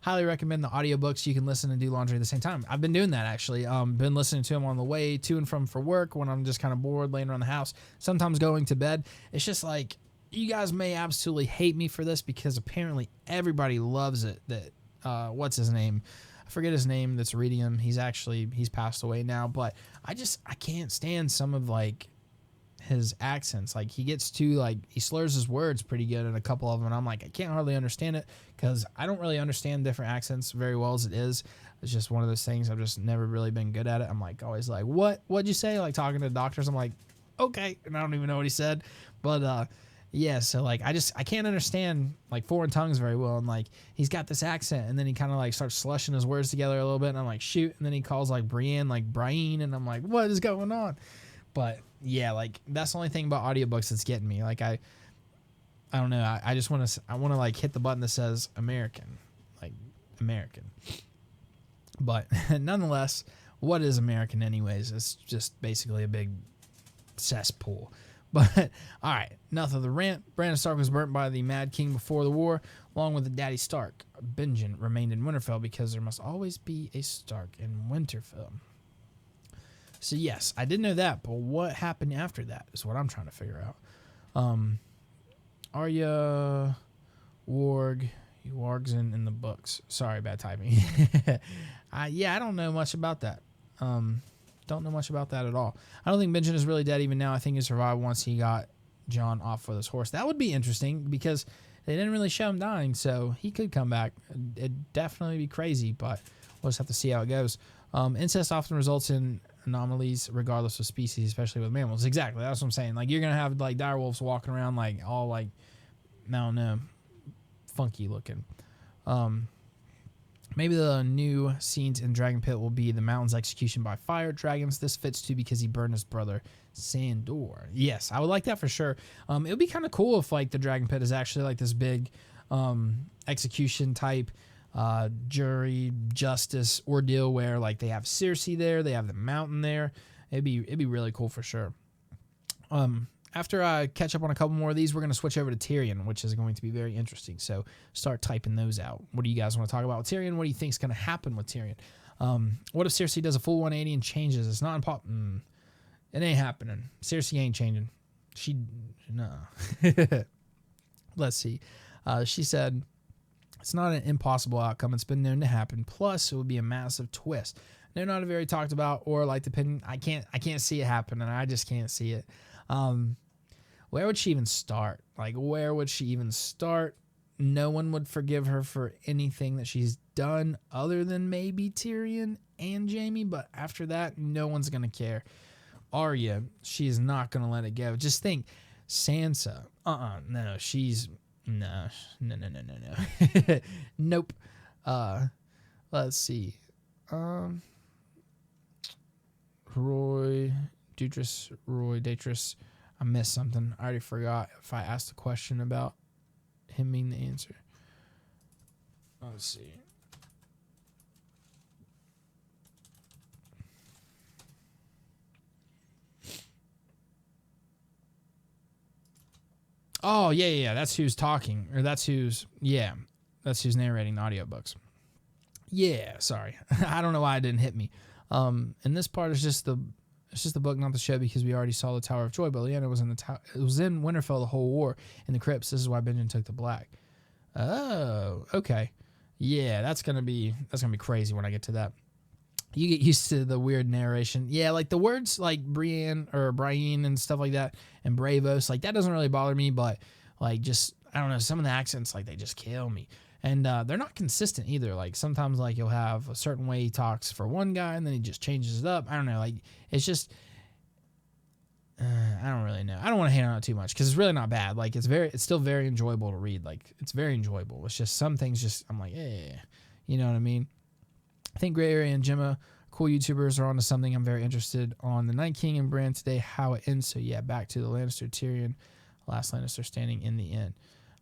Highly recommend the audiobooks. You can listen and do laundry at the same time. I've been doing that, actually. Been listening to them on the way to and from for work when I'm just kind of bored laying around the house. Sometimes going to bed. It's just like, you guys may absolutely hate me for this because apparently everybody loves it. That what's his name? I forget his name that's reading him. He's passed away now. But I can't stand some of, like, his accents. Like, he gets to, like, he slurs his words pretty good in a couple of them, and I'm like, I can't hardly understand it because I don't really understand different accents very well as it is. It's just one of those things. I've just never really been good at it. I'm like always like, what'd you say? Like talking to doctors, I'm like, okay, and I don't even know what he said. But yeah, so like I can't understand like foreign tongues very well, and like he's got this accent, and then he kind of like starts slushing his words together a little bit, and I'm like, shoot, and then he calls like Brienne like Brian, and I'm like, what is going on? But yeah, like that's the only thing about audiobooks that's getting me. Like I don't know. I just want to like hit the button that says American, like American. But nonetheless, what is American anyways? It's just basically a big cesspool. But all right, enough of the rant. Brandon Stark was burnt by the Mad King before the war, along with the Daddy Stark. Benjen remained in Winterfell because there must always be a Stark in Winterfell. So yes, I did know that, but what happened after that is what I'm trying to figure out. Arya, Warg, Wargs in the books. Sorry, bad typing. Yeah, I don't know much about that. Don't know much about that at all. I don't think Benjen is really dead even now. I think he survived once he got Jon off with his horse. That would be interesting because they didn't really show him dying, so he could come back. It'd definitely be crazy, but we'll just have to see how it goes. Incest often results in anomalies regardless of species, especially with mammals. Exactly, that's what I'm saying. Like, you're going to have, like, direwolves walking around, like, all, like, I don't know, funky looking. Maybe the new scenes in Dragon Pit will be the mountain's execution by fire dragons. This fits too because he burned his brother Sandor. Yes, I would like that for sure. It would be kind of cool if like the Dragon Pit is actually like this big execution type jury justice ordeal where like they have Cersei there, they have the mountain there. It'd be really cool for sure. After I catch up on a couple more of these, we're going to switch over to Tyrion, which is going to be very interesting. So start typing those out. What do you guys want to talk about with Tyrion? What do you think is going to happen with Tyrion? What if Cersei does a full 180 and changes? It's not important. It ain't happening. Cersei ain't changing. No. Let's see. She said, it's not an impossible outcome. It's been known to happen. Plus, it would be a massive twist. They're not a very talked about or liked opinion. I can't see it happen, and I just can't see it. Where would she even start? Like, where would she even start? No one would forgive her for anything that she's done other than maybe Tyrion and Jaime, but after that, no one's going to care. Arya, she is not going to let it go. Just think, Sansa, no, she's, no. Nope. Let's see. Roy Datris. I missed something. I already forgot if I asked a question about him being the answer. Let's see. Oh, yeah. That's who's talking. Or that's who's narrating the audiobooks. Yeah, sorry. I don't know why it didn't hit me. And this part is just the book, not the show, because we already saw the Tower of Joy. But Lyanna was in Winterfell the whole war in the crypts. This is why Benjen took the black. Oh, okay. Yeah, that's gonna be crazy when I get to that. You get used to the weird narration. Yeah, like the words like Brienne and stuff like that, and Bravos, like that doesn't really bother me, but like just I don't know, some of the accents like they just kill me. And they're not consistent either. Like sometimes like you'll have a certain way he talks for one guy and then he just changes it up. I don't know. Like it's just, I don't really know. I don't want to hate on it too much because it's really not bad. Like it's still very enjoyable to read. Like it's very enjoyable. It's just some things just, I'm like, you know what I mean? I think Gray Area and Gemma, cool YouTubers, are onto something. I'm very interested on the Night King and Bran today, how it ends. So yeah, back to the Lannister Tyrion, last Lannister standing in the end.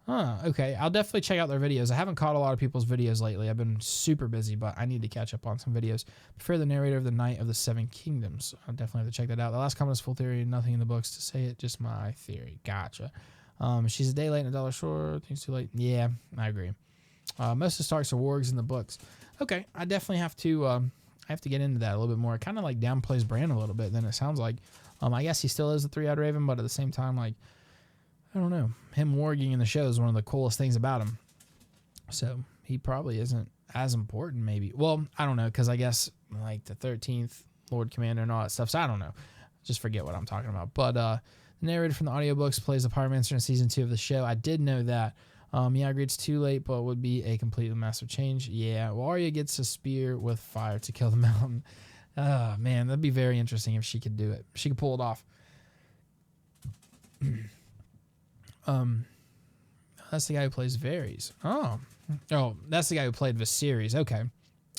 Okay. I'll definitely check out their videos. I haven't caught a lot of people's videos lately. I've been super busy, but I need to catch up on some videos. Prefer the narrator of the Night of the Seven Kingdoms. I'll definitely have to check that out. The last comment is full theory, nothing in the books to say it, just my theory. Gotcha. She's a day late and a dollar short. Things too late. Yeah, I agree. Most of the Starks are wargs in the books. Okay, I definitely have to get into that a little bit more. It kind of like downplays Bran a little bit. Then it sounds like, I guess he still is the three-eyed raven, but at the same time, like, I don't know. Him warging in the show is one of the coolest things about him. So he probably isn't as important, maybe. Well, I don't know, because I guess like the 13th Lord Commander and all that stuff. So I don't know. Just forget what I'm talking about. But the narrator from the audiobooks plays the Pyromancer in season 2 of the show. I did know that. Yeah, I agree it's too late, but it would be a completely massive change. Yeah, well, Arya gets a spear with fire to kill the mountain. Man, that'd be very interesting if she could do it. She could pull it off. That's the guy who plays Varys. Oh, that's the guy who played Viserys. Okay.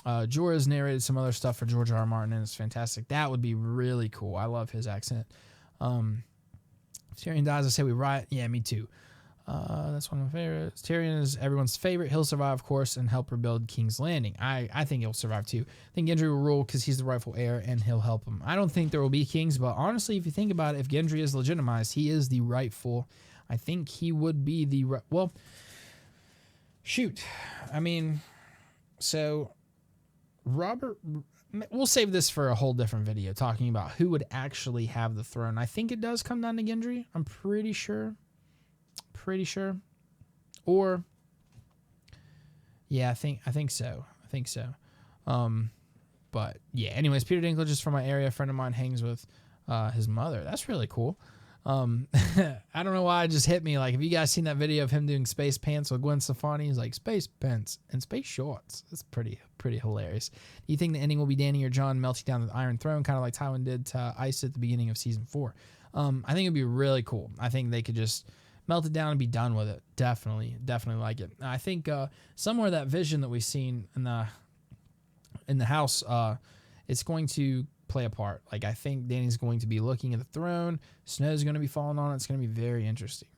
Jorah's narrated some other stuff for George R. R. Martin, and it's fantastic. That would be really cool. I love his accent. If Tyrion dies, I say we riot. Yeah, me too. That's one of my favorites. Tyrion is everyone's favorite. He'll survive, of course, and help rebuild King's Landing. I think he'll survive too. I think Gendry will rule because he's the rightful heir, and he'll help him. I don't think there will be kings, but honestly, if you think about it, if Gendry is legitimized, he is the rightful. I think he would be the well. Shoot, I mean, so Robert. We'll save this for a whole different video, talking about who would actually have the throne. I think it does come down to Gendry. I'm pretty sure. Or Yeah, I think so. I think so. But yeah, anyways, Peter Dinklage is from my area. A friend of mine hangs with his mother. That's really cool. I don't know why it just hit me. Like, have you guys seen that video of him doing space pants with Gwen Stefani? He's like, space pants and space shorts. That's pretty hilarious. Do you think the ending will be Dany or Jon melting down the Iron Throne, kind of like Tywin did to Ice at the beginning of season 4? I think it'd be really cool. I think they could just melt it down and be done with it. Definitely like it. I think somewhere that vision that we've seen in the house, it's going to play a part. Like, I think Dany's going to be looking at the throne. Snow's going to be falling on it. It's going to be very interesting.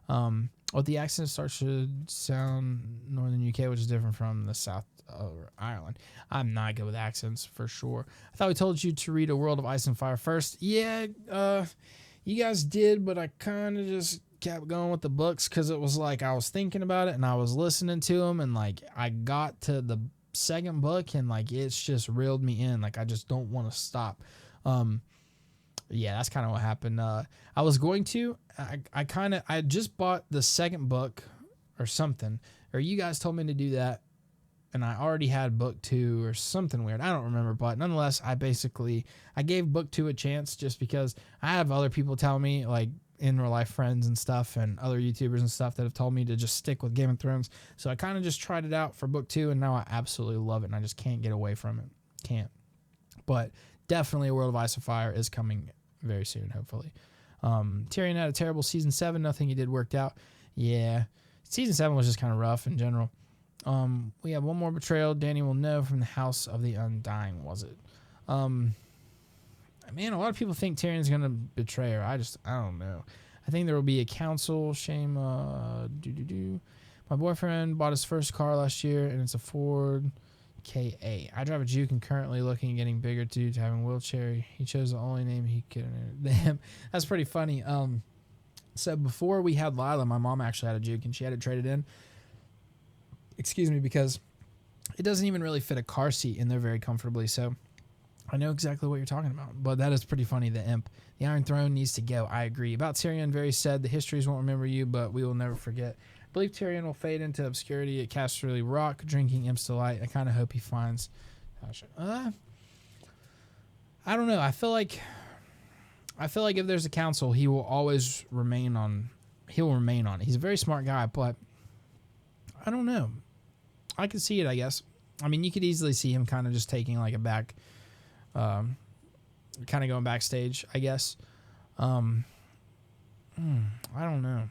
What the accent starts to sound Northern UK, which is different from the South of Ireland. I'm not good with accents for sure. I thought we told you to read A World of Ice and Fire first. Yeah, you guys did, but I kind of just kept going with the books because it was like I was thinking about it and I was listening to them, and like I got to the second book and like it's just reeled me in. Like I just don't want to stop. Yeah, that's kind of what happened. I was going to I just bought the second book or something, or you guys told me to do that, and I already had book 2 or something weird. I don't remember, but nonetheless, I gave book 2 a chance just because I have other people tell me, like in real life friends and stuff and other YouTubers and stuff, that have told me to just stick with Game of Thrones. So I kind of just tried it out for book 2, and now I absolutely love it, and I just can't get away from it. Can't. But definitely A World of Ice and Fire is coming very soon, hopefully. Tyrion had a terrible season 7. Nothing he did worked out. Yeah. Season 7 was just kind of rough in general. We have one more betrayal. Dany will know from the House of the Undying, was it? Man, a lot of people think Tyrion's going to betray her. I don't know. I think there will be a council. Shame. My boyfriend bought his first car last year, and it's a Ford KA. I drive a Juke and currently looking at getting bigger due to having a wheelchair. He chose the only name he could. Damn, that's pretty funny. So before we had Lila, my mom actually had a Juke, and she had it traded in. Excuse me, because it doesn't even really fit a car seat in there very comfortably. So I know exactly what you're talking about, but that is pretty funny. The imp. The Iron Throne needs to go. I agree. About Tyrion, very said, the histories won't remember you, but we will never forget. I believe Tyrion will fade into obscurity at Casterly Rock, drinking Imp's Delight. I kind of hope he finds... I don't know. I feel like if there's a council, he will always remain on... He'll remain on it. He's a very smart guy, but I don't know. I could see it, I guess. I mean, you could easily see him kind of just taking like a back... kind of going backstage, I guess. I don't know.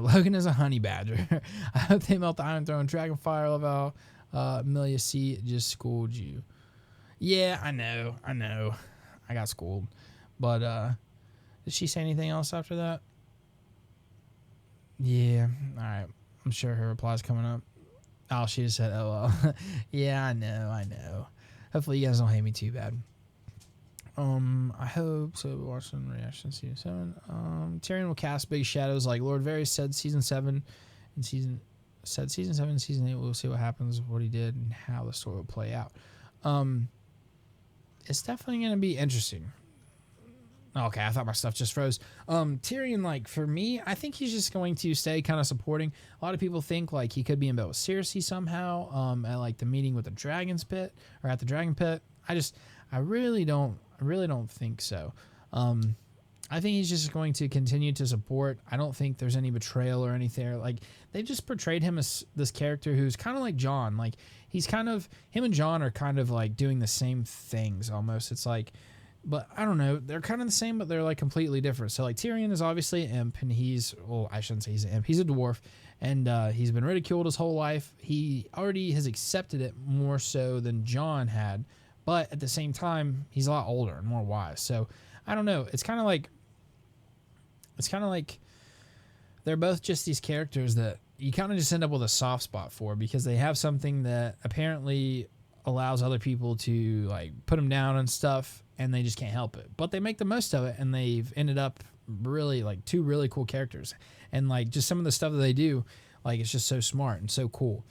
Logan is a honey badger. I hope they melt the Iron Throne. Dragonfire, love how Amelia C just schooled you. Yeah, I know. I got schooled. But did she say anything else after that? Yeah. All right. I'm sure her reply's coming up. Oh, she just said, "Oh well." Yeah, I know. Hopefully you guys don't hate me too bad. I hope so. Watching reaction season 7. Tyrion will cast big shadows like Lord Varys said season 7 and season 8. We'll see what happens, what he did, and how the story will play out. It's definitely going to be interesting. Okay, I thought my stuff just froze. Tyrion, like, for me, I think he's just going to stay kind of supporting. A lot of people think, like, he could be in bed with Cersei somehow, at, like, the meeting with the Dragon's Pit, or at the Dragon Pit. I really don't think so. I think he's just going to continue to support. I don't think there's any betrayal or anything. Like, they just portrayed him as this character who's kind of like Jon. Like, him and Jon are kind of, like, doing the same things, almost. It's like... But I don't know. They're kind of the same, but they're like completely different. So like Tyrion is obviously an imp, and I shouldn't say he's an imp. He's a dwarf, and he's been ridiculed his whole life. He already has accepted it more so than Jon had, but at the same time, he's a lot older and more wise. So I don't know. It's kind of like they're both just these characters that you kind of just end up with a soft spot for because they have something that apparently allows other people to like put them down and stuff, and they just can't help it. But they make the most of it, and they've ended up really like two really cool characters. And like just some of the stuff that they do, like it's just so smart and so cool.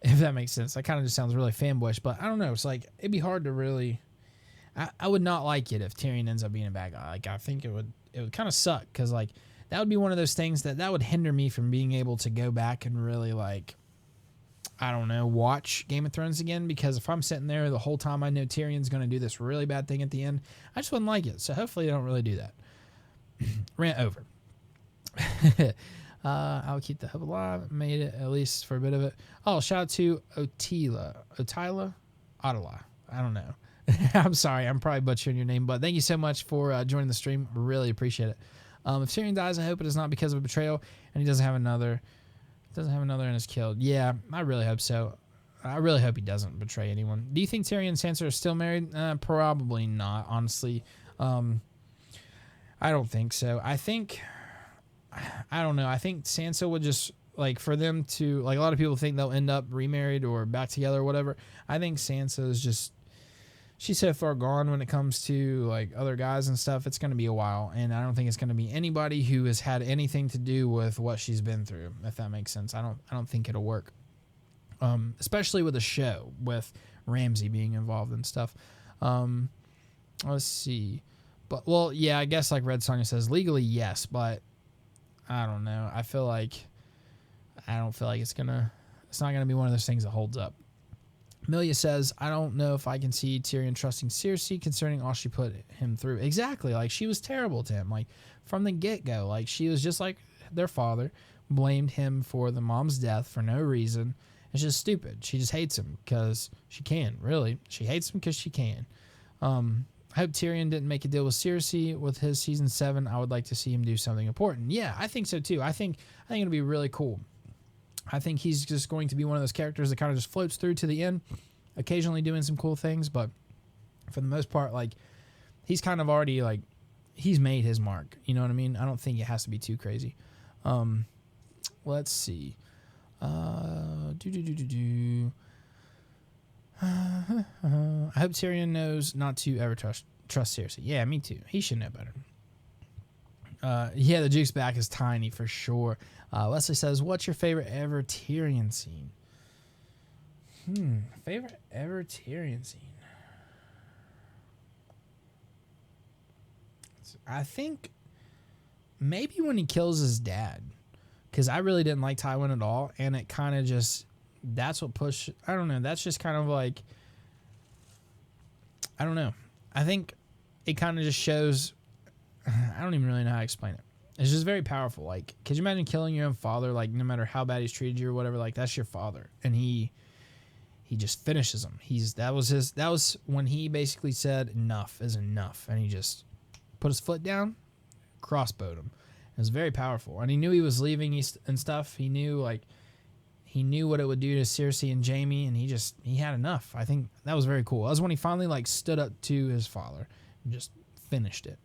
If that makes sense. That kind of just sounds really fanboyish, but I don't know. It's like it'd be hard to really. I would not like it if Tyrion ends up being a bad guy. Like I think it would kind of suck because like that would be one of those things that would hinder me from being able to go back and really like I don't know, watch Game of Thrones again, because if I'm sitting there the whole time I know Tyrion's going to do this really bad thing at the end, I just wouldn't like it. So hopefully they don't really do that. Rant over. I'll keep the hope alive. Made it at least for a bit of it. Oh, shout out to Otila. Ottila. I don't know. I'm sorry. I'm probably butchering your name, but thank you so much for joining the stream. Really appreciate it. If Tyrion dies, I hope it is not because of a betrayal and he doesn't have another and is killed. Yeah, I really hope so. I really hope he doesn't betray anyone. Do you think Tyrion and Sansa are still married? Probably not, honestly. I don't think so. I don't know. I think Sansa would just, like, for them to, like, a lot of people think they'll end up remarried or back together or whatever. I think Sansa is just, she's so far gone when it comes to, like, other guys and stuff. It's going to be a while, and I don't think it's going to be anybody who has had anything to do with what she's been through, if that makes sense. I don't think it'll work. Especially with a show with Ramsay being involved and stuff. Let's see. But, well, yeah, I guess like Red Sonja says, legally, yes, but I don't know. I don't feel like it's not gonna be one of those things that holds up. Amelia says, I don't know if I can see Tyrion trusting Cersei concerning all she put him through. Exactly. Like, she was terrible to him. Like, from the get-go. Like, she was just like their father, blamed him for the mom's death for no reason. It's just stupid. She just hates him because she can, really. She hates him because she can. I hope Tyrion didn't make a deal with Cersei with his season 7. I would like to see him do something important. Yeah, I think so too. I think it'll be really cool. I think he's just going to be one of those characters that kind of just floats through to the end, occasionally doing some cool things, but for the most part, like, he's kind of already, like, he's made his mark. You know what I mean? I don't think it has to be too crazy. Let's see. I hope Tyrion knows not to ever trust Cersei. Yeah, me too. He should know better. Yeah, the juke's back is tiny for sure. Leslie says, what's your favorite ever Tyrion scene? Favorite ever Tyrion scene? I think maybe when he kills his dad, because I really didn't like Tywin at all, and it kind of just, that's what pushed, I don't know, that's just kind of like, I don't know. I think it kind of just shows, I don't even really know how to explain it. It's just very powerful. Like, could you imagine killing your own father? Like, no matter how bad he's treated you or whatever, like, that's your father. And he just finishes him. That was when he basically said enough is enough. And he just put his foot down, crossbowed him. It was very powerful. And he knew he was leaving and stuff. He knew what it would do to Cersei and Jaime, and he had enough. I think that was very cool. That was when he finally, like, stood up to his father and just finished it.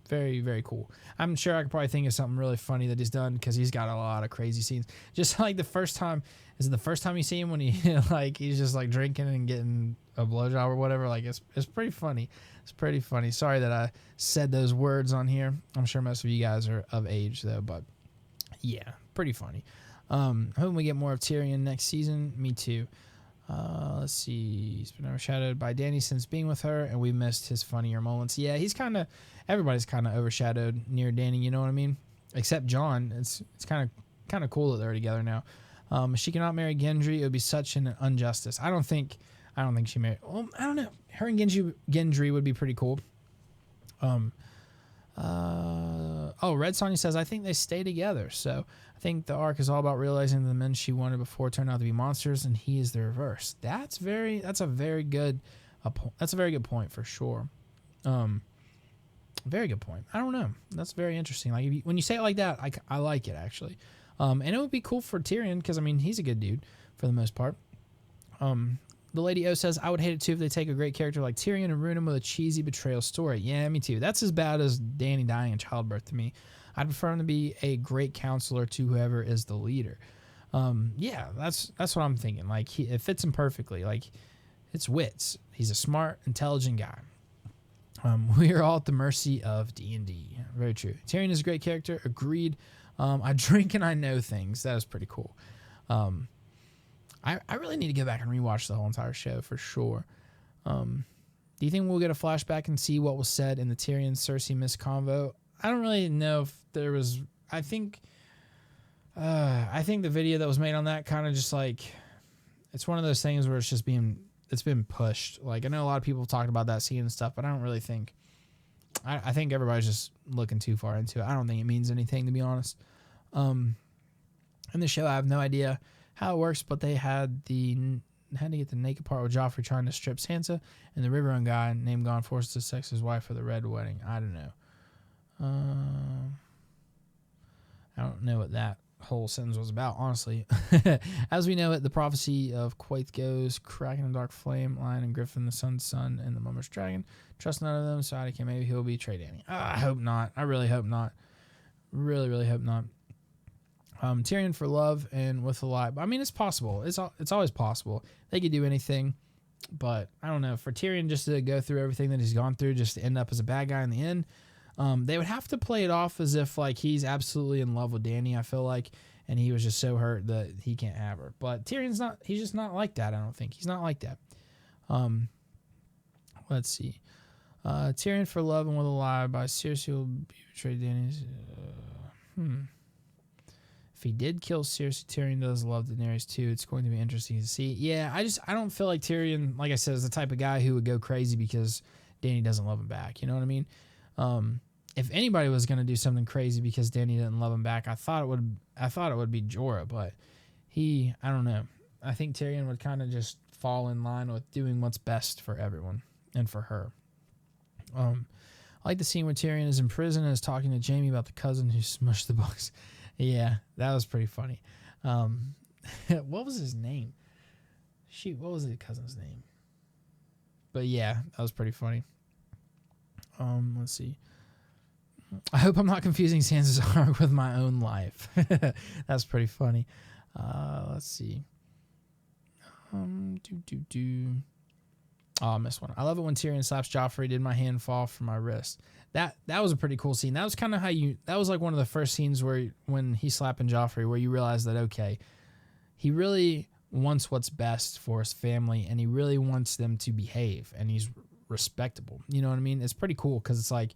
Very, very cool. I'm sure I could probably think of something really funny that he's done, because he's got a lot of crazy scenes. Just like the first time you see him when he like he's just like drinking and getting a blowjob or whatever. Like, it's pretty funny. It's pretty funny. Sorry that I said those words on here. I'm sure most of you guys are of age though, but yeah, pretty funny. Hoping we get more of Tyrion next season. Me too. Let's see. He's been overshadowed by Dany since being with her, and we missed his funnier moments. Yeah, everybody's kind of overshadowed near Dany. You know what I mean? Except Jon. It's kind of cool that they're together now. If she cannot marry Gendry, it would be such an injustice. I don't think she married. Well, I don't know. Her and Gendry would be pretty cool. Red Sonja says, I think they stay together. So I think the arc is all about realizing the men she wanted before turned out to be monsters, and he is the reverse. That's a very good point for sure. Very good point. I don't know. That's very interesting. Like, when you say it like that, I like it actually. And it would be cool for Tyrion, because I mean, he's a good dude for the most part. The Lady O says, I would hate it too if they take a great character like Tyrion and ruin him with a cheesy betrayal story. Yeah, me too. That's as bad as Dany dying in childbirth to me. I'd prefer him to be a great counselor to whoever is the leader. Yeah, that's what I'm thinking. Like, it fits him perfectly. Like, it's wits. He's a smart, intelligent guy. We are all at the mercy of D&D. Very true. Tyrion is a great character. Agreed. I drink and I know things. That is pretty cool. I really need to go back and rewatch the whole entire show for sure. Do you think we'll get a flashback and see what was said in the Tyrion Cersei misconvo? I don't really know if there was. I think the video that was made on that kind of just like, it's one of those things where it's been pushed. Like, I know a lot of people talked about that scene and stuff, but I don't really think. I think everybody's just looking too far into it. I don't think it means anything, to be honest. In the show, I have no idea how it works, but they had to get the naked part with Joffrey trying to strip Sansa, and the Riverrun guy named Gon forced to sex his wife for the Red Wedding. I don't know. I don't know what that whole sentence was about, honestly. As we know it, the prophecy of Quaithe goes, Kraken and Dark Flame, Lion and Griffin, the Sun's Son, and the Mummer's Dragon. Trust none of them, so I can maybe he'll betray Dany. I hope not. I really hope not. Really, really hope not. Tyrion for love and with a lie. I mean, it's possible. It's always possible. They could do anything, but I don't know. For Tyrion just to go through everything that he's gone through, just to end up as a bad guy in the end, they would have to play it off as if like he's absolutely in love with Dany, I feel like, and he was just so hurt that he can't have her. But Tyrion's not. He's just not like that. I don't think he's not like that. Let's see. Tyrion for love and with a lie by Cersei will betray Dany's. If he did kill Cersei, Tyrion does love Daenerys too. It's going to be interesting to see. Yeah, I don't feel like Tyrion, like I said, is the type of guy who would go crazy because Dany doesn't love him back. You know what I mean? If anybody was going to do something crazy because Dany didn't love him back, I thought it would be Jorah, but I don't know. I think Tyrion would kind of just fall in line with doing what's best for everyone and for her. I like the scene where Tyrion is in prison and is talking to Jaime about the cousin who smushed the books. Yeah, that was pretty funny. What was his name? Shoot, what was the cousin's name? But yeah, that was pretty funny. Let's see. I hope I'm not confusing Sansa's arc with my own life. That's pretty funny. Let's see. Oh, I missed one. I love it when Tyrion slaps Joffrey. Did my hand fall from my wrist? That was a pretty cool scene. That was kind of that was like one of the first scenes when he's slapping Joffrey, where you realize that, okay, he really wants what's best for his family, and he really wants them to behave, and he's respectable. You know what I mean? It's pretty cool because it's like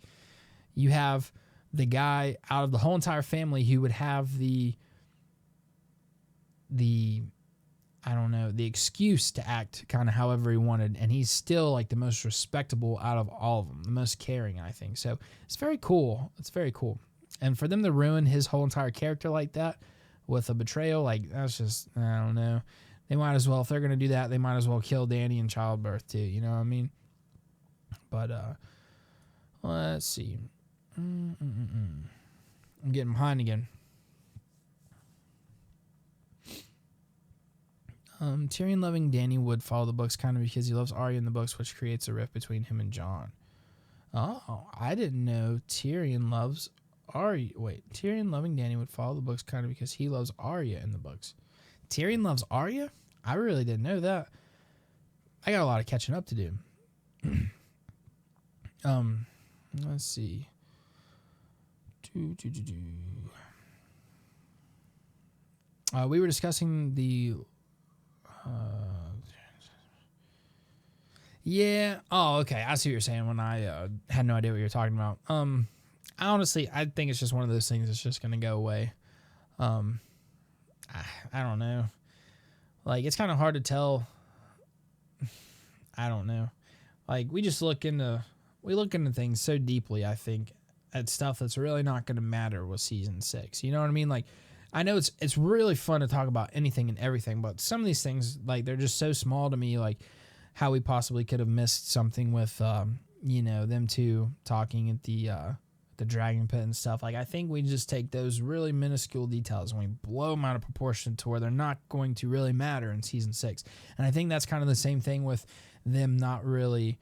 you have the guy out of the whole entire family who would have the I don't know, the excuse to act kind of however he wanted, and he's still like the most respectable out of all of them, the most caring, I think. So it's very cool. It's very cool. And for them to ruin his whole entire character like that with a betrayal, like, that's just, I don't know. They might as well, if they're going to do that, they might as well kill Dany in childbirth too, you know what I mean? But let's see. I'm getting behind again. Tyrion loving Dany would follow the books kind of because he loves Arya in the books, which creates a rift between him and Jon. Oh, I didn't know Tyrion loves Arya. Wait, Tyrion loving Dany would follow the books kind of because he loves Arya in the books. Tyrion loves Arya? I really didn't know that. I got a lot of catching up to do. Let's see. We were discussing the... yeah. Oh, okay. I see what you're saying when I had no idea what you were talking about. Honestly, I think it's just one of those things that's just going to go away. I don't know. Like, it's kind of hard to tell. I don't know. Like, we look into things so deeply, I think, at stuff that's really not going to matter with season 6. You know what I mean? Like, I know it's really fun to talk about anything and everything, but some of these things, like, they're just so small to me, like how we possibly could have missed something with, them two talking at the dragon pit and stuff. Like, I think we just take those really minuscule details and we blow them out of proportion to where they're not going to really matter in season 6. And I think that's kind of the same thing with them not really,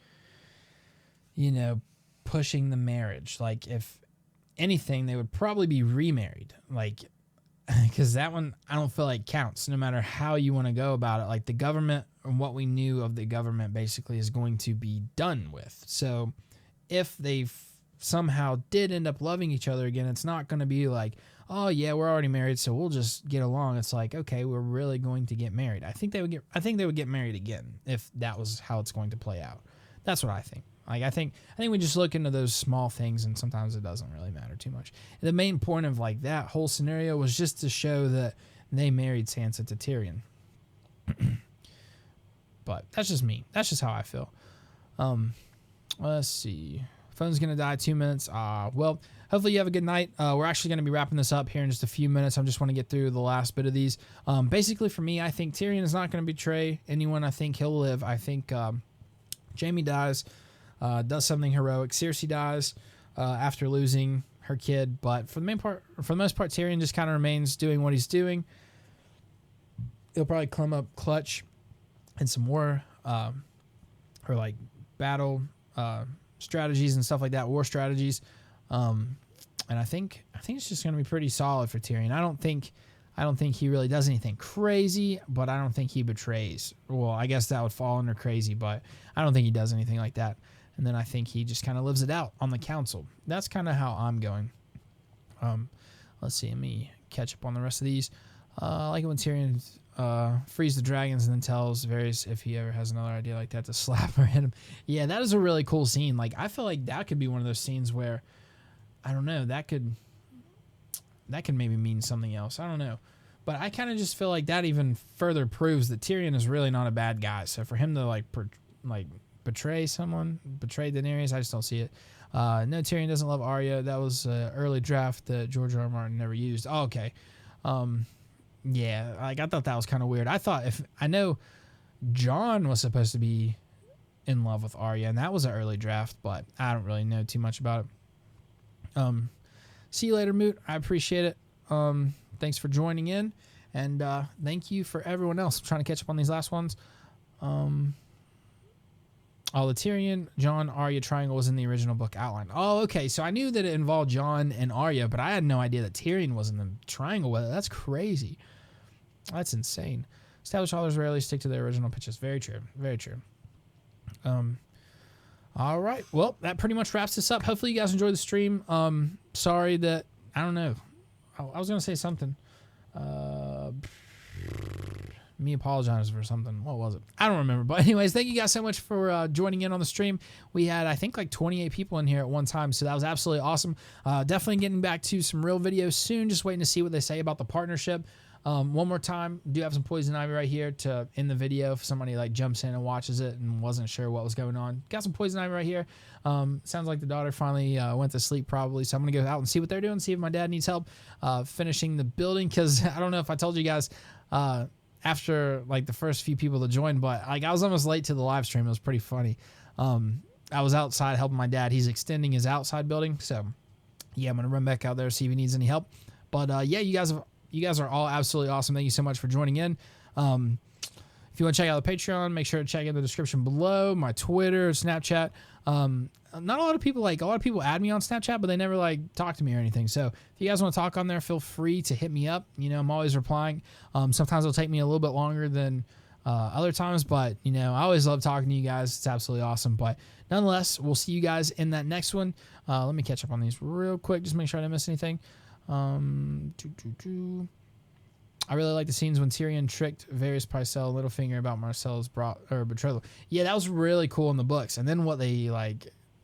pushing the marriage. Like, if anything, they would probably be remarried. Like, because that one I don't feel like counts no matter how you want to go about it. Like, the government and what we knew of the government basically is going to be done with. So if they somehow did end up loving each other again, it's not going to be like, oh yeah, we're already married, so we'll just get along. It's like, okay, we're really going to get married. I think they would get married again if that was how it's going to play out. That's what I think. Like, I think we just look into those small things, and sometimes it doesn't really matter too much. The main point of like that whole scenario was just to show that they married Sansa to Tyrion. But that's just me. That's just how I feel. Let's see. Phone's going to die 2 minutes. Well, hopefully you have a good night. We're actually going to be wrapping this up here in just a few minutes. I just want to get through the last bit of these. Basically, for me, I think Tyrion is not going to betray anyone. I think he'll live. I think Jaime dies, does something heroic. Cersei dies after losing her kid. But for the most part, Tyrion just kind of remains doing what he's doing. He'll probably climb up clutch and some more or like battle strategies and stuff like that, war strategies. And I think it's just going to be pretty solid for Tyrion. I don't think he really does anything crazy, but I don't think he betrays. Well, I guess that would fall under crazy, but I don't think he does anything like that. And then I think he just kind of lives it out on the council. That's kind of how I'm going. Let's see. Let me catch up on the rest of these. I like it when Tyrion frees the dragons and then tells Varys if he ever has another idea like that to slap or hit him. Yeah, that is a really cool scene. Like, I feel like that could be one of those scenes where, I don't know, that could maybe mean something else. I don't know. But I kind of just feel like that even further proves that Tyrion is really not a bad guy. So for him to betray Daenerys, I just don't see it. No, Tyrion doesn't love Arya. That was an early draft that George R. R. Martin never used. Oh, okay. Yeah, like I thought that was kind of weird. I know Jon was supposed to be in love with Arya, and that was an early draft, but I don't really know too much about it. See you later, Moot. I appreciate it. Thanks for joining in, and thank you for everyone else. I'm trying to catch up on these last ones. The Tyrion, Jon, Arya triangle was in the original book outline. Oh, okay. So I knew that it involved Jon and Arya, but I had no idea that Tyrion was in the triangle with it. That's crazy. That's insane. Established authors rarely stick to their original pitches. Very true. Very true. All right. Well, that pretty much wraps this up. Hopefully you guys enjoyed the stream. Sorry that, I don't know. I was going to say something. Me apologize for something. What was it? I don't remember. But anyways, thank you guys so much for joining in on the stream. We had, I think, like 28 people in here at one time, so that was absolutely awesome. Definitely getting back to some real videos soon. Just waiting to see what they say about the partnership. One more time, do have some poison ivy right here to end the video if somebody like jumps in and watches it and wasn't sure what was going on. Got some poison ivy right here. Sounds like the daughter finally went to sleep probably, so I'm gonna go out and see what they're doing, see if my dad needs help finishing the building, because I don't know if I told you guys after like the first few people to join, but like I was almost late to the live stream. It was pretty funny. I was outside helping my dad. He's extending his outside building, so yeah, I'm gonna run back out there, see if he needs any help. But yeah, you guys are all absolutely awesome. Thank you so much for joining in. If you want to check out the Patreon, make sure to check in the description below. My Twitter, Snapchat. Not a lot of people add me on Snapchat, but they never like talk to me or anything. So if you guys want to talk on there, feel free to hit me up. You know, I'm always replying. Sometimes it'll take me a little bit longer than other times, but you know, I always love talking to you guys. It's absolutely awesome. But nonetheless, we'll see you guys in that next one. Let me catch up on these real quick, just make sure I didn't miss anything. I really like the scenes when Tyrion tricked Varys, Pycelle, Littlefinger about Marcel's betrothal. Yeah, that was really cool in the books. And then what they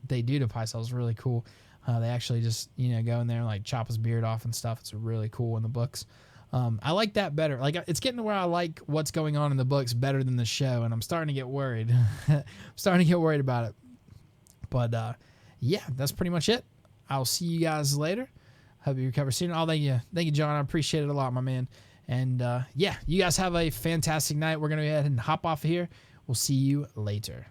do to Pycelle is really cool. They actually just, you know, go in there and like chop his beard off and stuff. It's really cool in the books. I like that better. Like, it's getting to where I like what's going on in the books better than the show, and I'm starting to get worried. I'm starting to get worried about it. But yeah, that's pretty much it. I'll see you guys later. Hope you recover soon. Oh, thank you, John. I appreciate it a lot, my man. And yeah, you guys have a fantastic night. We're gonna go ahead and hop off of here. We'll see you later.